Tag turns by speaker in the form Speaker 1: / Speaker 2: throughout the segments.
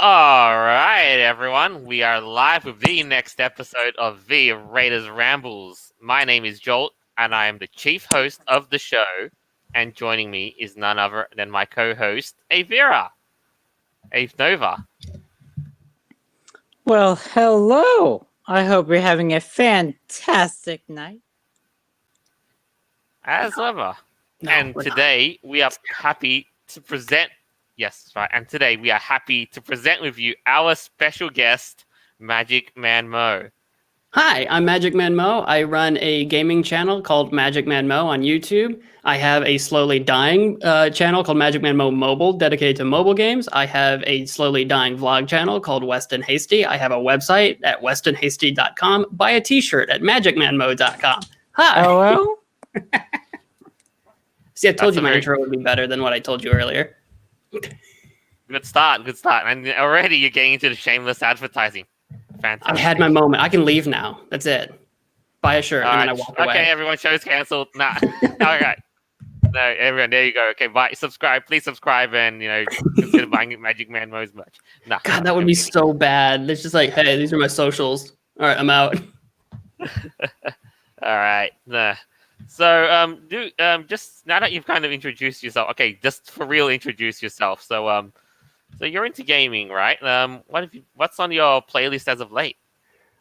Speaker 1: All right, everyone. We are live with the next episode of the Raiders Rambles. My name is Jolt, and I am the chief host of the show. And joining me is none other than my co-host, Avira. Nova.
Speaker 2: Well, hello. I hope you're having a fantastic night.
Speaker 1: As ever. And today we are happy to present. Yes, right. And today we are happy to present with you our special guest, MagicManMo.
Speaker 3: Hi, I'm MagicManMo. I run a gaming channel called MagicManMo on YouTube. I have a slowly dying channel called MagicManMo Mobile, dedicated to mobile games. I have a slowly dying vlog channel called Weston Hasty. I have a website at westonhasty.com. Buy a t-shirt at magicmanmo.com. Hi.
Speaker 2: Hello?
Speaker 3: See, I told you my intro would be better than what I told you earlier.
Speaker 1: Good start. And already you're getting into the shameless advertising. Fantastic.
Speaker 3: I had my moment. I can leave now. That's it. Buy a shirt and then I walk away.
Speaker 1: Okay, everyone, show's cancelled. Nah. All right. No, everyone, there you go. Okay, bye. Subscribe. Please subscribe and, consider buying MagicManMo's merch. Nah.
Speaker 3: God, that would be so bad. It's just like, hey, these are my socials. All right, I'm out.
Speaker 1: All right. Nah. So, just now that you've kind of introduced yourself, okay, just for real, introduce yourself. So you're into gaming, right? What's on your playlist as of late?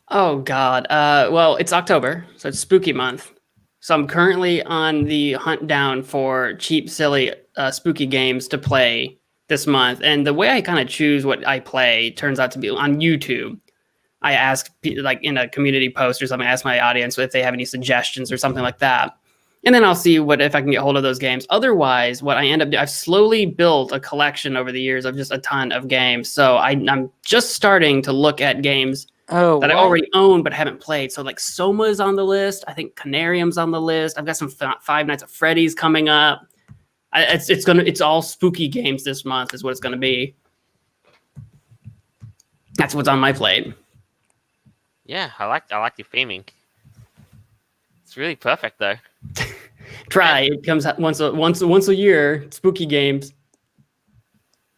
Speaker 3: Oh God. Well, it's October, so it's spooky month. So I'm currently on the hunt down for cheap, silly, spooky games to play this month. And the way I kind of choose what I play turns out to be on YouTube. I ask, like in a community post or something, I ask my audience if they have any suggestions or something like that. And then I'll see if I can get hold of those games. Otherwise, what I end up doing, I've slowly built a collection over the years of just a ton of games. So I'm just starting to look at games that I already own but haven't played. So like Soma's on the list. I think Canarium's on the list. I've got some Five Nights at Freddy's coming up. It's all spooky games this month is what it's gonna be. That's what's on my plate.
Speaker 1: Yeah, I like your theming. It's really perfect though.
Speaker 3: Try it comes out once a year. Spooky games.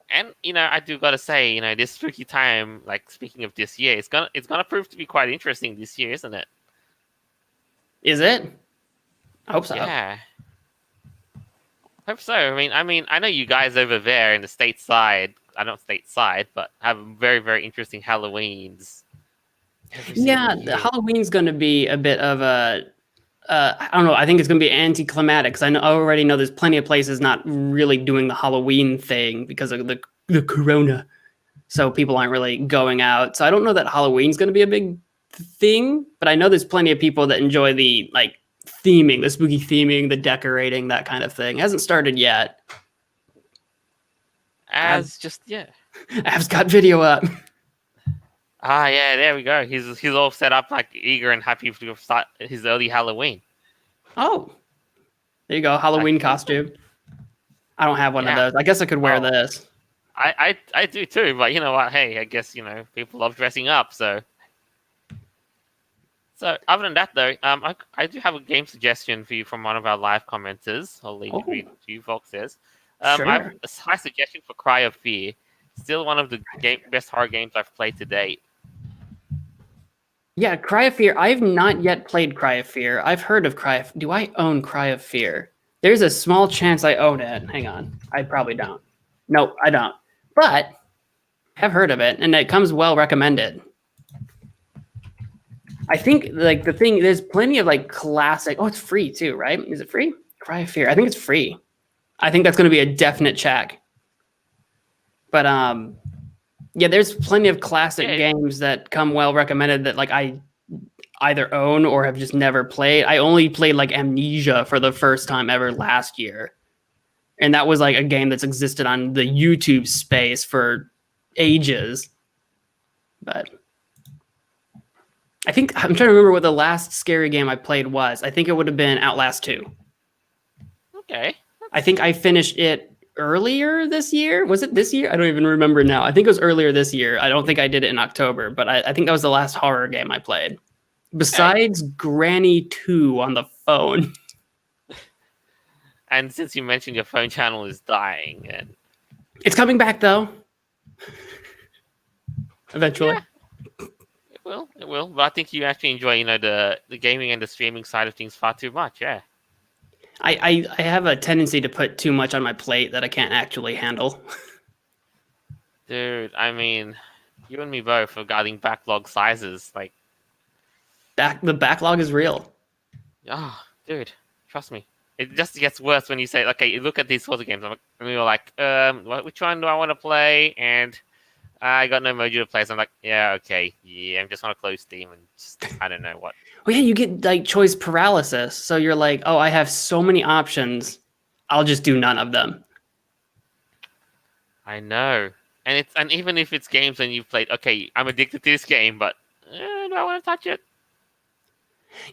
Speaker 1: And I do gotta say, this spooky time. Like speaking of this year, it's gonna prove to be quite interesting this year, isn't it?
Speaker 3: Is it? I hope so.
Speaker 1: Yeah. Hope so. I mean, I know you guys over there in the stateside. I don't stateside, but have very, very interesting Halloweens.
Speaker 3: Yeah, Halloween's going to be a bit of a. I don't know. I think it's going to be anticlimactic because I already know there's plenty of places not really doing the Halloween thing because of the corona. So people aren't really going out. So I don't know that Halloween's going to be a big thing, but I know there's plenty of people that enjoy the theming, the spooky theming, the decorating, that kind of thing. It hasn't started yet.
Speaker 1: Av's
Speaker 3: got video up.
Speaker 1: Ah, yeah, there we go. He's all set up, eager and happy to start his early Halloween.
Speaker 3: Oh, there you go, Halloween costume. I don't have one of those. I guess I could wear this.
Speaker 1: I do too, but you know what? Hey, I guess people love dressing up. So other than that, though, I do have a game suggestion for you from one of our live commenters. I'll read it to you, Volk says.
Speaker 3: Sure.
Speaker 1: I have a high suggestion for Cry of Fear. Still one of the best horror games I've played to date.
Speaker 3: Yeah, Cry of Fear. I've not yet played Cry of Fear. I've heard of Cry of... Do I own Cry of Fear? There's a small chance I own it. Hang on. I probably don't. Nope, I don't. But I've heard of it, and it comes well recommended. I think, the thing... There's plenty of, classic... Oh, it's free, too, right? Is it free? Cry of Fear. I think it's free. I think that's going to be a definite check. But, yeah, there's plenty of classic games that come well recommended that I either own or have just never played. I only played Amnesia for the first time ever last year. And that was a game that's existed on the YouTube space for ages. But I'm trying to remember what the last scary game I played was. I think it would have been Outlast 2.
Speaker 1: Okay.
Speaker 3: I think I finished it earlier this year. Was it this year? I don't even remember now. I think it was earlier this year. I don't think I did it in October, but I think that was the last horror game I played. Besides Granny 2 on the phone.
Speaker 1: And since you mentioned your phone channel is dying, and
Speaker 3: it's coming back though. eventually.
Speaker 1: Yeah, it will. It will. But I think you actually enjoy, the gaming and the streaming side of things far too much. Yeah.
Speaker 3: I have a tendency to put too much on my plate that I can't actually handle.
Speaker 1: Dude, I mean, you and me both regarding backlog sizes. Like,
Speaker 3: The backlog is real.
Speaker 1: dude, trust me. It just gets worse when you say, okay, you look at these sorts of games. And you're like, which one do I want to play? And I got no mojo to play. So I'm like, yeah, okay, yeah, I'm just want to close Steam and just, I don't know what.
Speaker 3: Well, yeah, you get like choice paralysis. So you're like, oh, I have so many options. I'll just do none of them.
Speaker 1: I know. And even if it's games and you've played, okay, I'm addicted to this game, but do I want to touch it?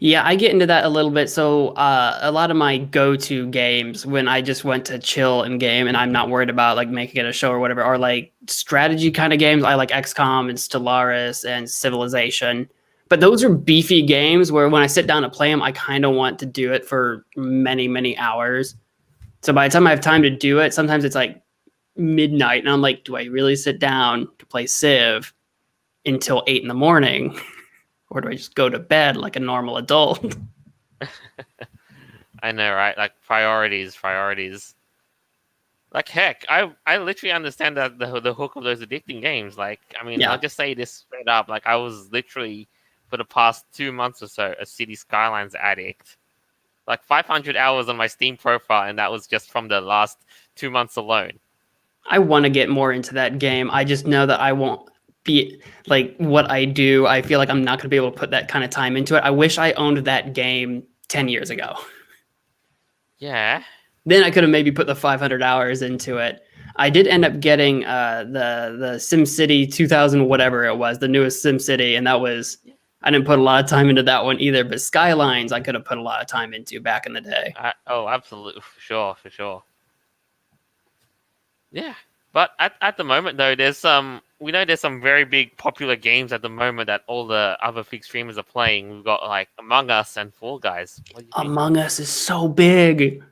Speaker 3: Yeah, I get into that a little bit. So a lot of my go-to games when I just went to chill and game and I'm not worried about like making it a show or whatever are like strategy kind of games. I like XCOM and Stellaris and Civilization. But those are beefy games where when I sit down to play them, I kind of want to do it for many, many hours. So by the time I have time to do it, sometimes it's like midnight and I'm like, do I really sit down to play Civ until 8 in the morning? Or do I just go to bed like a normal adult?
Speaker 1: I know, right? Like priorities. Like heck, I literally understand that the hook of those addicting games. Like, I mean,
Speaker 3: Yeah.
Speaker 1: I'll just say this straight up. Like, I was literally for the past 2 months or so a City Skylines addict. Like 500 hours on my Steam profile, and that was just from the last 2 months alone.
Speaker 3: I want to get more into that game. I just know that I won't be like what I do. I feel like I'm not going to be able to put that kind of time into it. I wish I owned that game 10 years ago.
Speaker 1: Yeah.
Speaker 3: Then I could have maybe put the 500 hours into it. I did end up getting the SimCity 2000, whatever it was, the newest SimCity, and that was I didn't put a lot of time into that one either. But Skylines, I could have put a lot of time into back in the day.
Speaker 1: Absolutely, for sure. Yeah, but at the moment though, there's some very big popular games at the moment that all the other big streamers are playing. We've got like Among Us and Fall Guys. What do you think?
Speaker 3: Among Us is so big.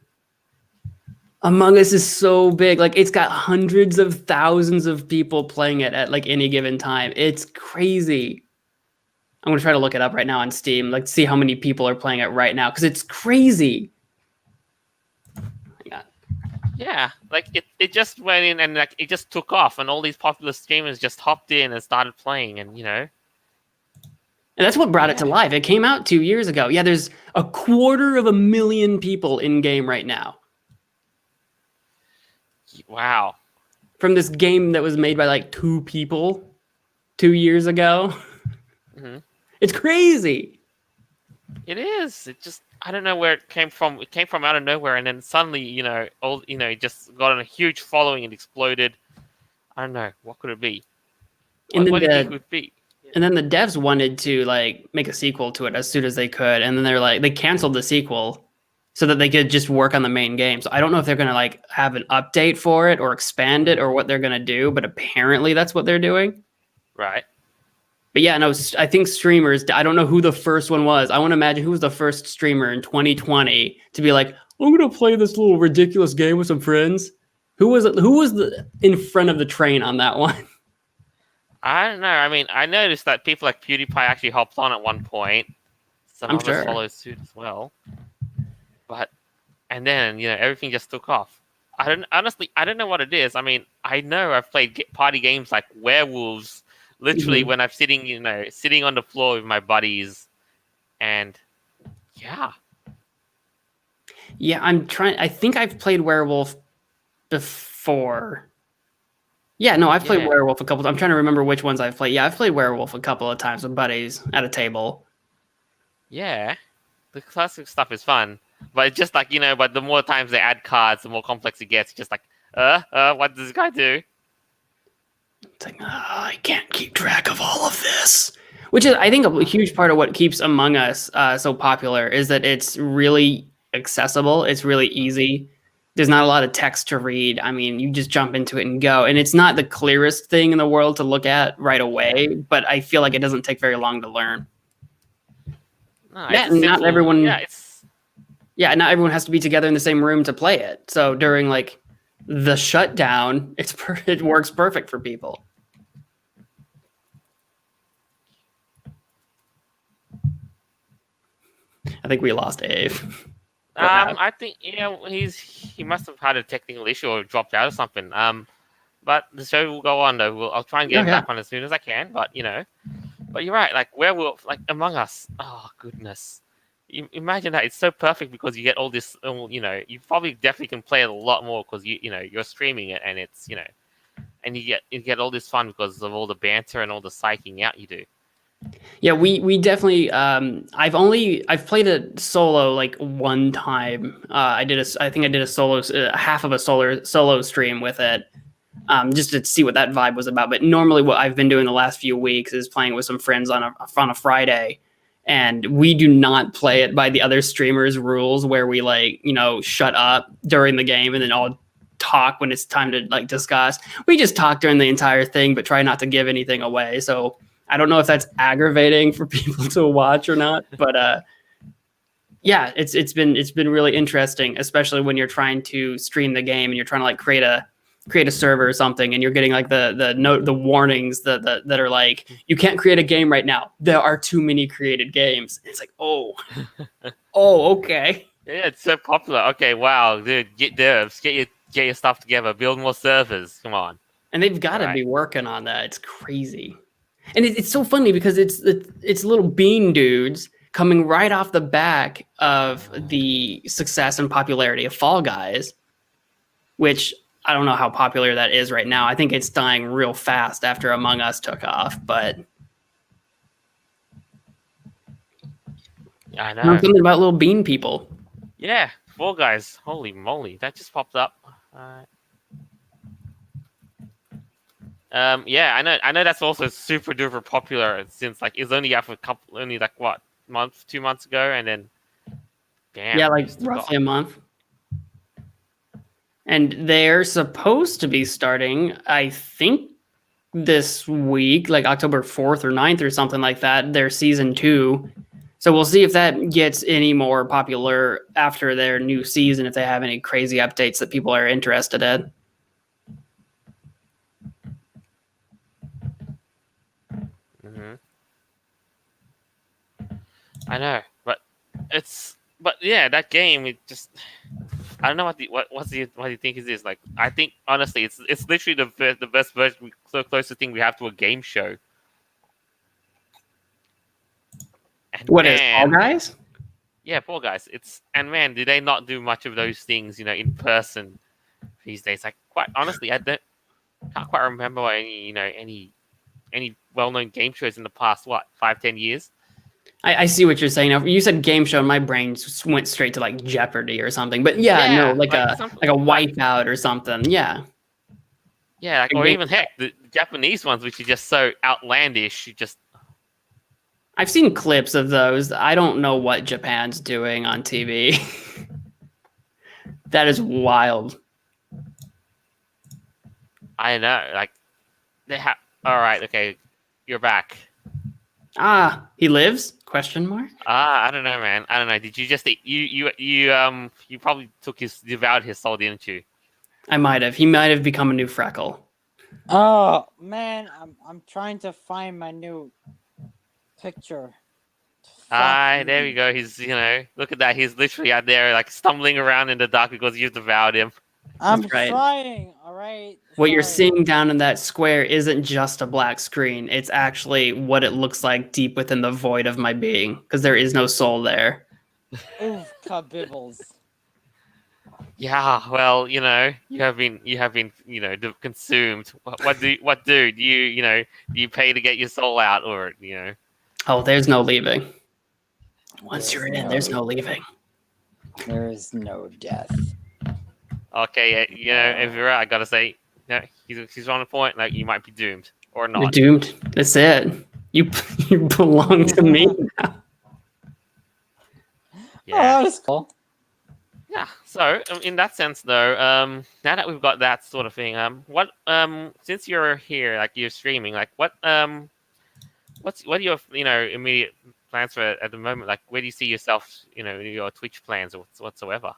Speaker 3: Among Us is so big. Like it's got hundreds of thousands of people playing it at like any given time. It's crazy. I'm gonna try to look it up right now on Steam, like see how many people are playing it right now because it's crazy. Hang on.
Speaker 1: Yeah, like it just went in and like it just took off, and all these popular streamers just hopped in and started playing, and
Speaker 3: And that's what brought it to life. It came out 2 years ago. Yeah, there's 250,000 people in game right now.
Speaker 1: Wow.
Speaker 3: From this game that was made by like 2 people 2 years ago.
Speaker 1: Mm-hmm.
Speaker 3: It's crazy.
Speaker 1: It is. It just I don't know where it came from. It came from out of nowhere, and then suddenly, it just got a huge following and exploded. I don't know. What could it be? What do you think it would be?
Speaker 3: And then the devs wanted to like make a sequel to it as soon as they could, and then they canceled the sequel so that they could just work on the main game. So I don't know if they're gonna like have an update for it or expand it or what they're gonna do, but apparently that's what they're doing.
Speaker 1: Right.
Speaker 3: But yeah, no, I think streamers, I don't know who the first one was. I want to imagine who was the first streamer in 2020 to be like, I'm going to play this little ridiculous game with some friends. Who was in front of the train on that one?
Speaker 1: I don't know. I mean, I noticed that people like PewDiePie actually hopped on at one point. Some
Speaker 3: I'm
Speaker 1: others
Speaker 3: sure.
Speaker 1: followed suit as well. And then, everything just took off. I don't know what it is. I mean, I know I've played party games like Werewolves. Literally, when I'm sitting on the floor with my buddies, and yeah.
Speaker 3: Yeah, I think I've played Werewolf before. Yeah, no, I've played Werewolf a couple times. I'm trying to remember which ones I've played. Yeah, I've played Werewolf a couple of times with buddies at a table.
Speaker 1: Yeah, the classic stuff is fun, but it's just like but the more times they add cards, the more complex it gets. It's just like, what does this guy do?
Speaker 3: It's like, I can't keep track of all of this. Which is, I think, a huge part of what keeps Among Us so popular is that it's really accessible. It's really easy. There's not a lot of text to read. I mean, you just jump into it and go. And it's not the clearest thing in the world to look at right away, but I feel like it doesn't take very long to learn.
Speaker 1: No,
Speaker 3: not everyone. Not everyone has to be together in the same room to play it. So during like the shutdown, it works perfect for people. I think we lost Ave.
Speaker 1: I think he must have had a technical issue or dropped out or something. But the show will go on though. I'll try and get him back on as soon as I can. But but you're right. Like Werewolf, like Among Us. Oh goodness, imagine that. It's so perfect because you get all this. You probably definitely can play it a lot more because you're streaming it and it's and you get all this fun because of all the banter and all the psyching out you do.
Speaker 3: Yeah, we definitely. I've played it solo like one time. I think I did a solo, half of a solo stream with it, just to see what that vibe was about. But normally, what I've been doing the last few weeks is playing with some friends on a Friday, and we do not play it by the other streamers' rules, where we shut up during the game and then all talk when it's time to discuss. We just talk during the entire thing, but try not to give anything away. So I don't know if that's aggravating for people to watch or not, but yeah, it's been really interesting, especially when you're trying to stream the game and you're trying to create a server or something, and you're getting the warnings that are like, you can't create a game right now. There are too many created games. And it's like, oh, okay.
Speaker 1: Yeah, it's so popular. Okay, wow, dude, get devs, get your stuff together, build more servers. Come on.
Speaker 3: And they've got to be working on that. It's crazy. And it's so funny because it's little bean dudes coming right off the back of the success and popularity of Fall Guys, which I don't know how popular that is right now. I think it's dying real fast after Among Us took off, but
Speaker 1: I know.
Speaker 3: Something about little bean people.
Speaker 1: Yeah, Fall Guys. Holy moly, that just popped up. Yeah, I know that's also super duper popular since it's only out for month, 2 months ago, and then damn.
Speaker 3: Yeah, roughly a month. And they're supposed to be starting, I think, this week, like October 4th or 9th or something like that, their season 2. So we'll see if that gets any more popular after their new season, if they have any crazy updates that people are interested in.
Speaker 1: I know, but yeah, that game, it just, I don't know what do you think is this? I think honestly, it's literally the best version, so closest thing we have to a game show. And
Speaker 3: what is Fall Guys?
Speaker 1: Yeah, Fall Guys. And man, do they not do much of those things, in person these days? Quite honestly, I can't quite remember any well-known game shows in the past 5-10 years.
Speaker 3: I see what you're saying now. You said game show, and my brain went straight to Jeopardy or something. But no, a Wipeout or something. Yeah.
Speaker 1: Yeah, or even heck, the Japanese ones, which are just so outlandish.
Speaker 3: I've seen clips of those. I don't know what Japan's doing on TV. That is wild.
Speaker 1: I know. They have. All right. Okay, you're back.
Speaker 3: He lives? Question mark?
Speaker 1: I don't know, man. I don't know. Did you just you probably devoured his soul, didn't you?
Speaker 3: I might have. He might have become a new Freckle.
Speaker 2: Oh man, I'm trying to find my new picture.
Speaker 1: There we go. He's look at that. He's literally out there stumbling around in the dark because you've devoured him.
Speaker 2: I'm trying. All right.
Speaker 3: What you're seeing down in that square isn't just a black screen. It's actually what it looks like deep within the void of my being, because there is no soul there.
Speaker 2: Oof, kabibbles.
Speaker 1: Yeah, well, you have been consumed. What do you pay to get your soul out, or
Speaker 3: Oh, there's no leaving. Once you're in, there's no leaving.
Speaker 2: There is no death.
Speaker 1: Okay, if you're right, I gotta say, he's on the point. You might be doomed or not.
Speaker 3: You're doomed. That's it. You belong to me now.
Speaker 2: Yeah, that was cool.
Speaker 1: Yeah. So in that sense, though, now that we've got that sort of thing, what since you're here, you're streaming, what are your immediate plans for at the moment? Where do you see yourself, in your Twitch plans or whatsoever?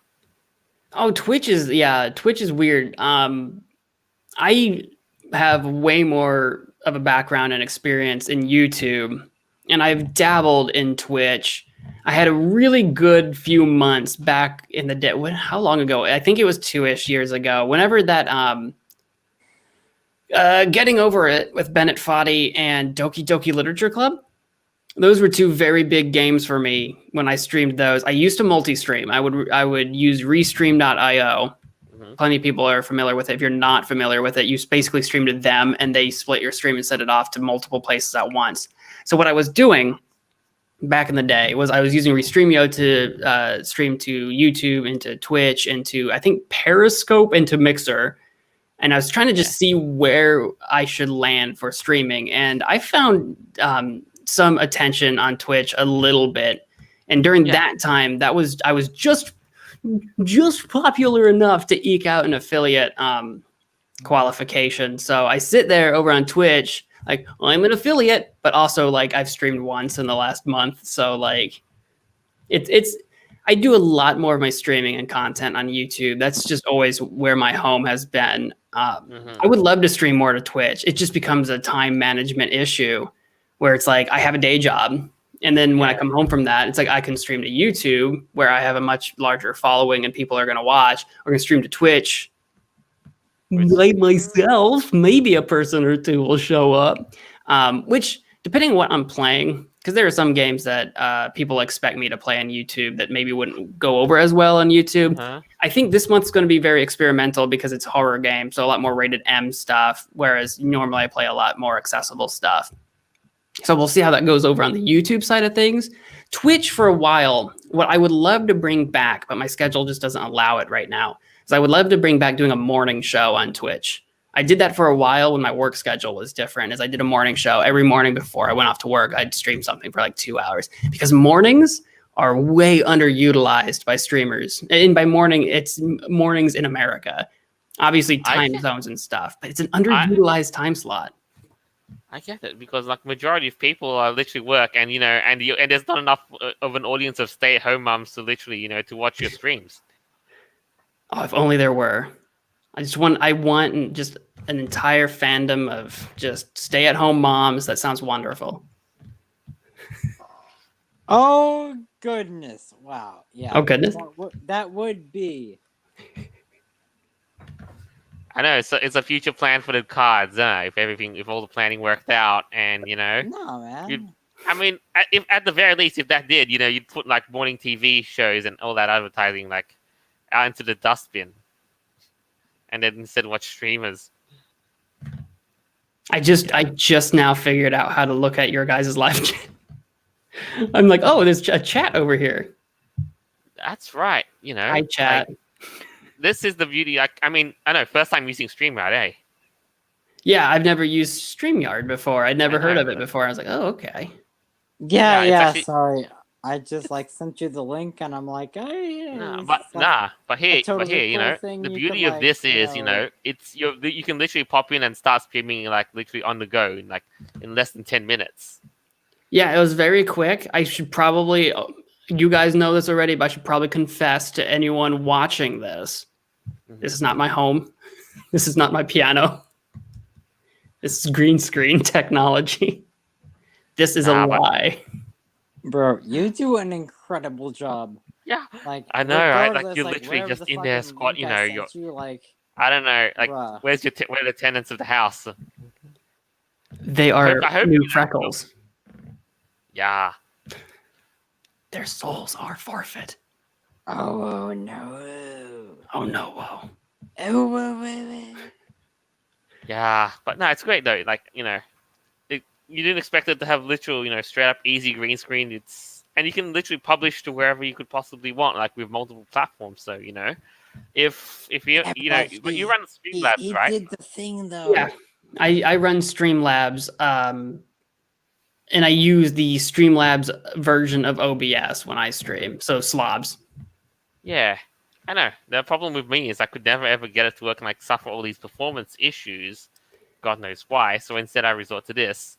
Speaker 3: Oh, Twitch is weird. I have way more of a background and experience in YouTube, and I've dabbled in Twitch I had a really good few months back in the day. How long ago? I think it was 2-ish years ago. Whenever that Getting Over It with Bennett Foddy and Doki Doki Literature Club. Those were two very big games for me when I streamed those. I used to multi-stream. I would use Restream.io. Plenty of people are familiar with it. If you're not familiar with it, you basically stream to them and they split your stream and set it off to multiple places at once. So what I was doing back in the day was I was using Restreamio to stream to YouTube, into Twitch, into I think Periscope, into Mixer. And I was trying to just see where I should land for streaming. And I found some attention on Twitch a little bit. And during that time, I was just popular enough to eke out an affiliate qualification. So I sit there over on Twitch, like, well, I'm an affiliate, but also like I've streamed once in the last month. So like I do a lot more of my streaming and content on YouTube. That's just always where my home has been. I would love to stream more to Twitch. It just becomes a time management issue where it's like I have a day job. And then when I come home from that, it's like I can stream to YouTube where I have a much larger following and people are going to watch. Or can stream to Twitch by myself. Maybe a person or two will show up, which depending on what I'm playing, because there are some games that people expect me to play on YouTube that maybe wouldn't go over as well on YouTube. I think this month's going to be very experimental because it's horror game, so a lot more rated M stuff, whereas normally I play a lot more accessible stuff. So we'll see how that goes over on the YouTube side of things. Twitch for a while, what I would love to bring back, but my schedule just doesn't allow it right now, is I would love to bring back doing a morning show on Twitch. I did that for a while when my work schedule was different, as I did a morning show every morning before I went off to work. I'd stream something for like 2 hours because mornings are way underutilized by streamers. And by morning, it's mornings in America. Obviously time zones and stuff, but it's an underutilized time slot.
Speaker 1: I get it because like majority of people are literally work and and there's not enough of an audience of stay-at-home moms to literally to watch your streams.
Speaker 3: Oh, if only there were. I want just an entire fandom of just stay-at-home moms. That sounds wonderful.
Speaker 2: Oh goodness! Wow. Yeah.
Speaker 3: Oh goodness.
Speaker 2: That would be.
Speaker 1: I know it's a future plan for the cards, if all the planning worked out, and
Speaker 2: No, man.
Speaker 1: I mean, if at the very least, if that did, you'd put like morning TV shows and all that advertising like out into the dustbin, and then instead watch streamers.
Speaker 3: I just now figured out how to look at your guys' live chat. I'm like, oh, there's a chat over here.
Speaker 1: That's right.
Speaker 3: Hi, chat.
Speaker 1: Like, this is the beauty. I mean, I know, first time using StreamYard, eh?
Speaker 3: Yeah, I've never used StreamYard before. I'd never heard of it before. I was like, oh, okay.
Speaker 2: Yeah, actually... sorry. I just like sent you the link, and I'm like, hey.
Speaker 1: But here, cool the beauty of this is, it's you can literally pop in and start streaming like literally on the go, like in less than 10 minutes.
Speaker 3: Yeah, it was very quick. I should probably, you guys know this already, but I should probably confess to anyone watching this. This is not my home. This is not my piano. This is green screen technology. This is a lie.
Speaker 2: Bro, you do an incredible job.
Speaker 1: Yeah,
Speaker 2: like
Speaker 1: I know, right? Like you're literally just in there, squat. You're
Speaker 2: like,
Speaker 1: I don't know, like where are the tenants of the house?
Speaker 3: They are new freckles.
Speaker 1: Yeah,
Speaker 3: their souls are forfeit.
Speaker 2: Oh no!
Speaker 3: Oh no!
Speaker 2: Oh.
Speaker 1: Yeah, but no, it's great though. Like you didn't expect it to have literal, straight up easy green screen. And you can literally publish to wherever you could possibly want, like with multiple platforms. So if you but you run Streamlabs, right?
Speaker 2: He did the thing though.
Speaker 3: Yeah, I run Streamlabs, and I use the Streamlabs version of OBS when I stream. So slobs.
Speaker 1: Yeah, I know. The problem with me is I could never ever get it to work and like suffer all these performance issues. God knows why. So instead, I resort to this.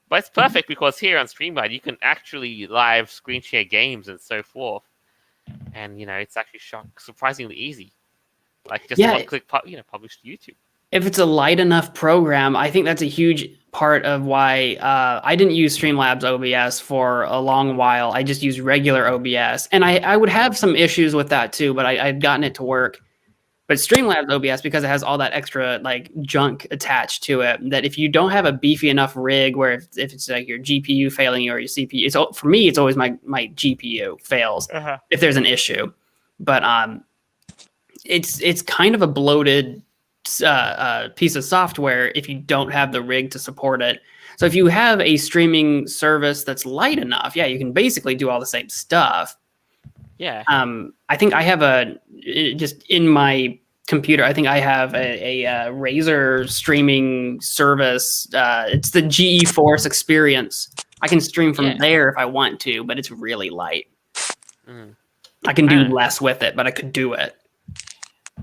Speaker 1: But it's perfect because here on StreamYard, you can actually live screen share games and so forth. And, it's actually surprisingly easy. Like just one click, publish to YouTube.
Speaker 3: If it's a light enough program, I think that's a huge part of why I didn't use Streamlabs OBS for a long while. I just used regular OBS, and I would have some issues with that too, but I'd gotten it to work. But Streamlabs OBS, because it has all that extra like junk attached to it, that if you don't have a beefy enough rig, where if it's like your GPU failing or your CPU, for me it's always my GPU fails if there's an issue. But it's kind of a bloated piece of software if you don't have the rig to support it. So if you have a streaming service that's light enough, yeah, you can basically do all the same stuff.
Speaker 1: Yeah.
Speaker 3: I think I have just in my computer, I think I have a Razer streaming service. It's the GE Force Experience. I can stream from there if I want to, but it's really light. I can do less with it, but I could do it.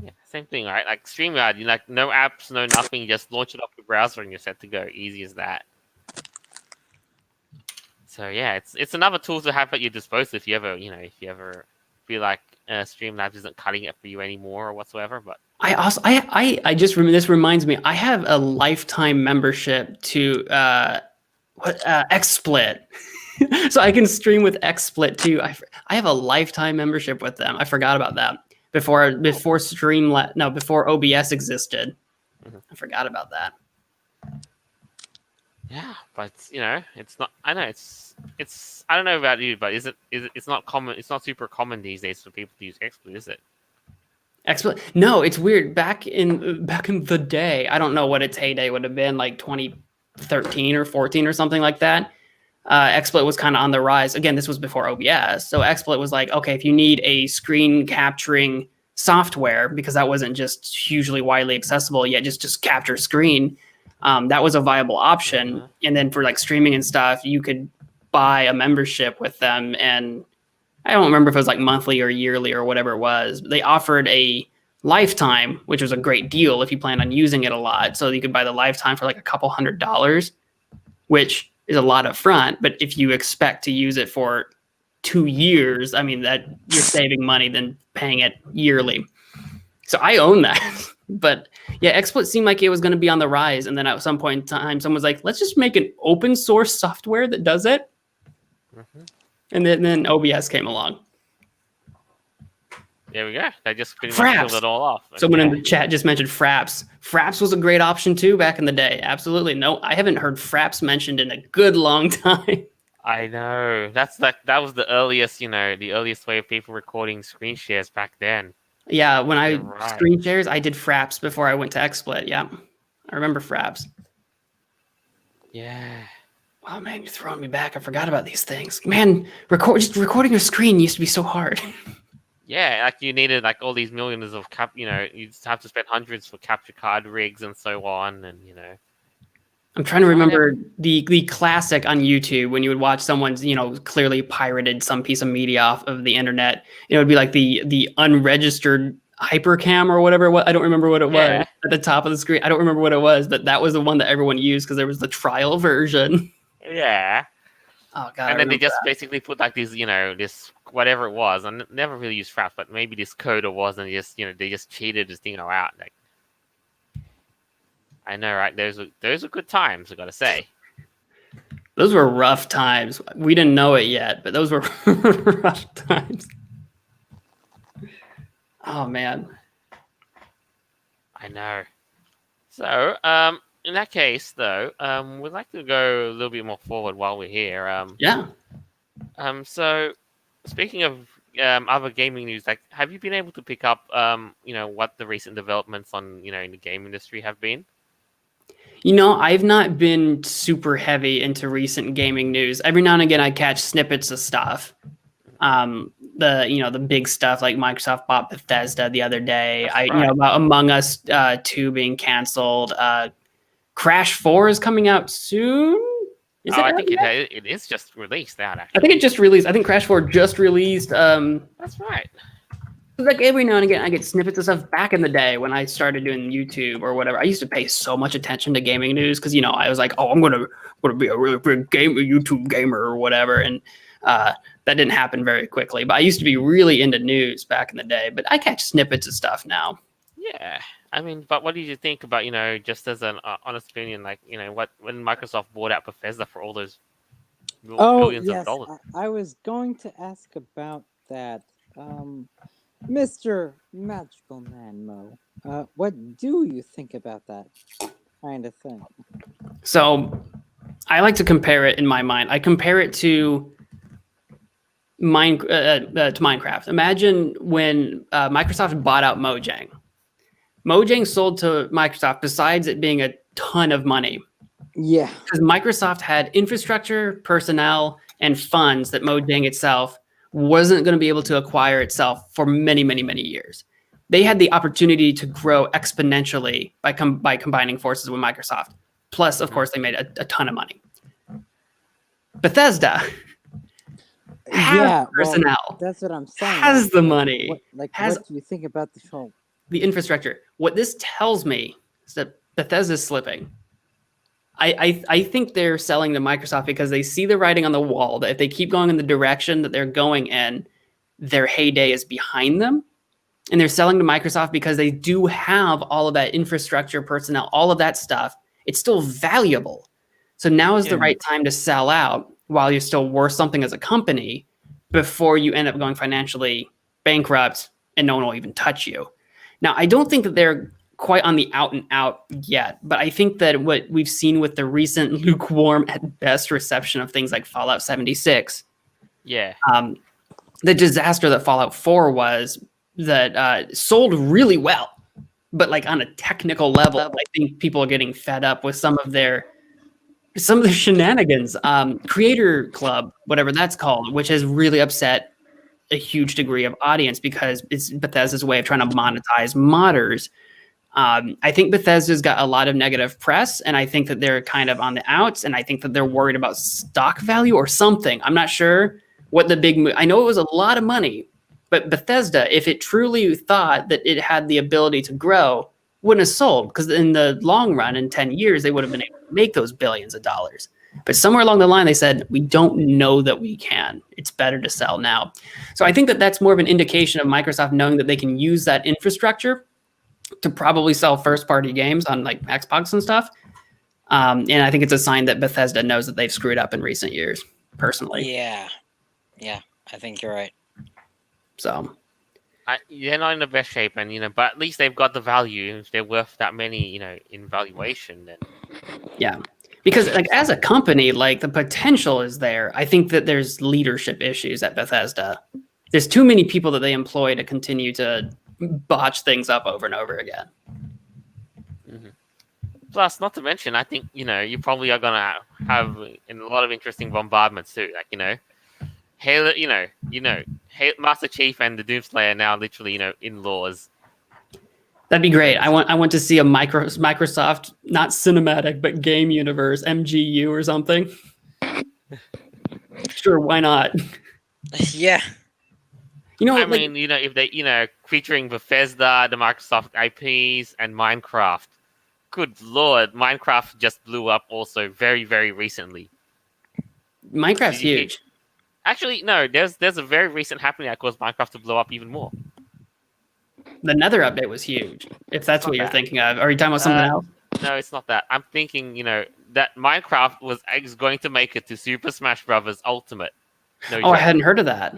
Speaker 1: Yeah, same thing, right? Like StreamYard, you like no apps, no nothing. You just launch it off your browser and you're set to go. Easy as that. So yeah, it's another tool to have at your disposal if you ever feel like Streamlabs isn't cutting it for you anymore or whatsoever. But
Speaker 3: I just remember, this reminds me, I have a lifetime membership to XSplit. So I can stream with XSplit too. I have a lifetime membership with them. I forgot about that before OBS existed. I forgot about that.
Speaker 1: Yeah, but it's not. I know it's. I don't know about you, but it's not common. It's not super common these days for people to use XSplit, is it?
Speaker 3: XSplit? No, it's weird. Back in the day, I don't know what its heyday would have been, like 2013 or 14 or something like that. XSplit was kind of on the rise. Again, this was before OBS, so XSplit was like, okay, if you need a screen capturing software, because that wasn't just hugely widely accessible yet, just capture screen. That was a viable option. And then for like streaming and stuff, you could buy a membership with them. And I don't remember if it was like monthly or yearly or whatever it was. But they offered a lifetime, which was a great deal if you plan on using it a lot. So you could buy the lifetime for like a couple $100, which is a lot up front. But if you expect to use it for 2 years, I mean, that you're saving money than paying it yearly. So I own that. But yeah, XSplit seemed like it was going to be on the rise. And then at some point in time, someone was like, let's just make an open source software that does it. And then OBS came along.
Speaker 1: There we go. They just pretty much killed it all off.
Speaker 3: Someone in the chat just mentioned Fraps. Fraps was a great option too back in the day. Absolutely. No, I haven't heard Fraps mentioned in a good long time.
Speaker 1: I know. That was the earliest, the earliest way of people recording screen shares back then.
Speaker 3: Yeah, when screen shares, I did Fraps before I went to XSplit. Yeah, I remember Fraps.
Speaker 1: Yeah.
Speaker 3: Oh man, you're throwing me back. I forgot about these things. Man, just recording a screen used to be so hard.
Speaker 1: Yeah, like you needed like all these millions of you just have to spend hundreds for capture card rigs and so on, and
Speaker 3: I'm trying to remember the classic on YouTube when you would watch someone's, clearly pirated some piece of media off of the internet. It would be like the unregistered hypercam or whatever it was. I don't remember what it was at the top of the screen. I don't remember what it was, but that was the one that everyone used because there was the trial version.
Speaker 1: Yeah.
Speaker 3: Oh god.
Speaker 1: And then they just basically put like these, this whatever it was. I never really used Fraps, but maybe this coder was, and they just cheated this thing out. Like, I know, right? Those are good times, I gotta say.
Speaker 3: Those were rough times. We didn't know it yet, but those were rough times. Oh man.
Speaker 1: I know. So, in that case, though, we'd like to go a little bit more forward while we're here.
Speaker 3: Yeah.
Speaker 1: So, speaking of other gaming news, like, have you been able to pick up, what the recent developments on, in the game industry have been?
Speaker 3: I've not been super heavy into recent gaming news. Every now and again, I catch snippets of stuff. The big stuff like Microsoft bought Bethesda the other day. About Among Us 2 being canceled. Crash 4 is coming out soon.
Speaker 1: I think it is just released out. Actually,
Speaker 3: I think it just released. I think Crash 4 just released.
Speaker 1: That's right.
Speaker 3: Like every now and again, I get snippets of stuff. Back in the day when I started doing YouTube or whatever, I used to pay so much attention to gaming news because I was like, oh, I'm gonna be a really big YouTube gamer or whatever, and that didn't happen very quickly. But I used to be really into news back in the day. But I catch snippets of stuff now.
Speaker 1: Yeah, I mean, but what did you think about, just as an honest opinion, like, what when Microsoft bought out Bethesda for all those
Speaker 2: Oh,
Speaker 1: billions of
Speaker 2: yes.
Speaker 1: dollars?
Speaker 2: I was going to ask about that. Mr. Magical Man Mo, what do you think about that kind of thing?
Speaker 3: So I like to compare it in my mind. I compare it to Minecraft. Imagine when Microsoft bought out Mojang. Mojang sold to Microsoft, besides it being a ton of money,
Speaker 2: Yeah.
Speaker 3: because Microsoft had infrastructure, personnel, and funds that Mojang itself wasn't going to be able to acquire itself for many, many, many years. They had the opportunity to grow exponentially by combining forces with Microsoft. Plus, of course, they made a ton of money. Bethesda has
Speaker 2: Yeah,
Speaker 3: personnel,
Speaker 2: well, that's what I'm saying.
Speaker 3: has the money, has
Speaker 2: what do you think about the whole?
Speaker 3: the infrastructure. What this tells me is that Bethesda's slipping. I think they're selling to Microsoft because they see the writing on the wall that if they keep going in the direction that they're going in, their heyday is behind them. And they're selling to Microsoft because they do have all of that infrastructure, personnel, all of that stuff. It's still valuable. So now is the
Speaker 1: Yeah.
Speaker 3: right time to sell out while you're still worth something as a company before you end up going financially bankrupt and no one will even touch you. Now, I don't think that they're quite on the out and out yet, but I think that what we've seen with the recent lukewarm at best reception of things like Fallout 76,
Speaker 1: Yeah.
Speaker 3: the disaster that Fallout 4 was, that sold really well, but like on a technical level, I think people are getting fed up with some of their shenanigans. Creator Club, whatever that's called, which has really upset a huge degree of audience because it's Bethesda's way of trying to monetize modders. I think Bethesda's got a lot of negative press, and I think that they're kind of on the outs, and I think that they're worried about stock value or something. I'm not sure what the big I know it was a lot of money, but Bethesda, if it truly thought that it had the ability to grow, wouldn't have sold, because in the long run, in 10 years, they would have been able to make those billions of dollars. But somewhere along the line, they said, we don't know that we can. It's better to sell now. So I think that that's more of an indication of Microsoft knowing that they can use that infrastructure to probably sell first-party games on like Xbox and stuff. And I think it's a sign that Bethesda knows that they've screwed up in recent years, personally.
Speaker 2: Yeah, I think you're right.
Speaker 3: So
Speaker 1: They're not in the best shape, and but at least they've got the value. If they're worth that many, in valuation, then
Speaker 3: yeah, because like as a company, like the potential is there. I think that there's leadership issues at Bethesda. There's too many people that they employ to continue to botch things up over and over again.
Speaker 1: Plus, not to mention, I think you probably are gonna have a lot of interesting bombardments too. Like Halo, Master Chief and the Doomslayer now literally in-laws.
Speaker 3: That'd be great. I want to see a Microsoft, not cinematic, but game universe, MGU or something. Sure, why not?
Speaker 2: Yeah.
Speaker 1: I mean, if they, featuring Bethesda, the Microsoft IPs, and Minecraft. Good lord, Minecraft just blew up also very, very recently.
Speaker 3: Minecraft's huge.
Speaker 1: Actually, no, there's a very recent happening that caused Minecraft to blow up even more.
Speaker 3: The Nether update was huge, if that's what you're thinking of. Are you talking about something else?
Speaker 1: No, it's not that. I'm thinking, that Minecraft is going to make it to Super Smash Bros. Ultimate. No joke.
Speaker 3: I hadn't heard of that.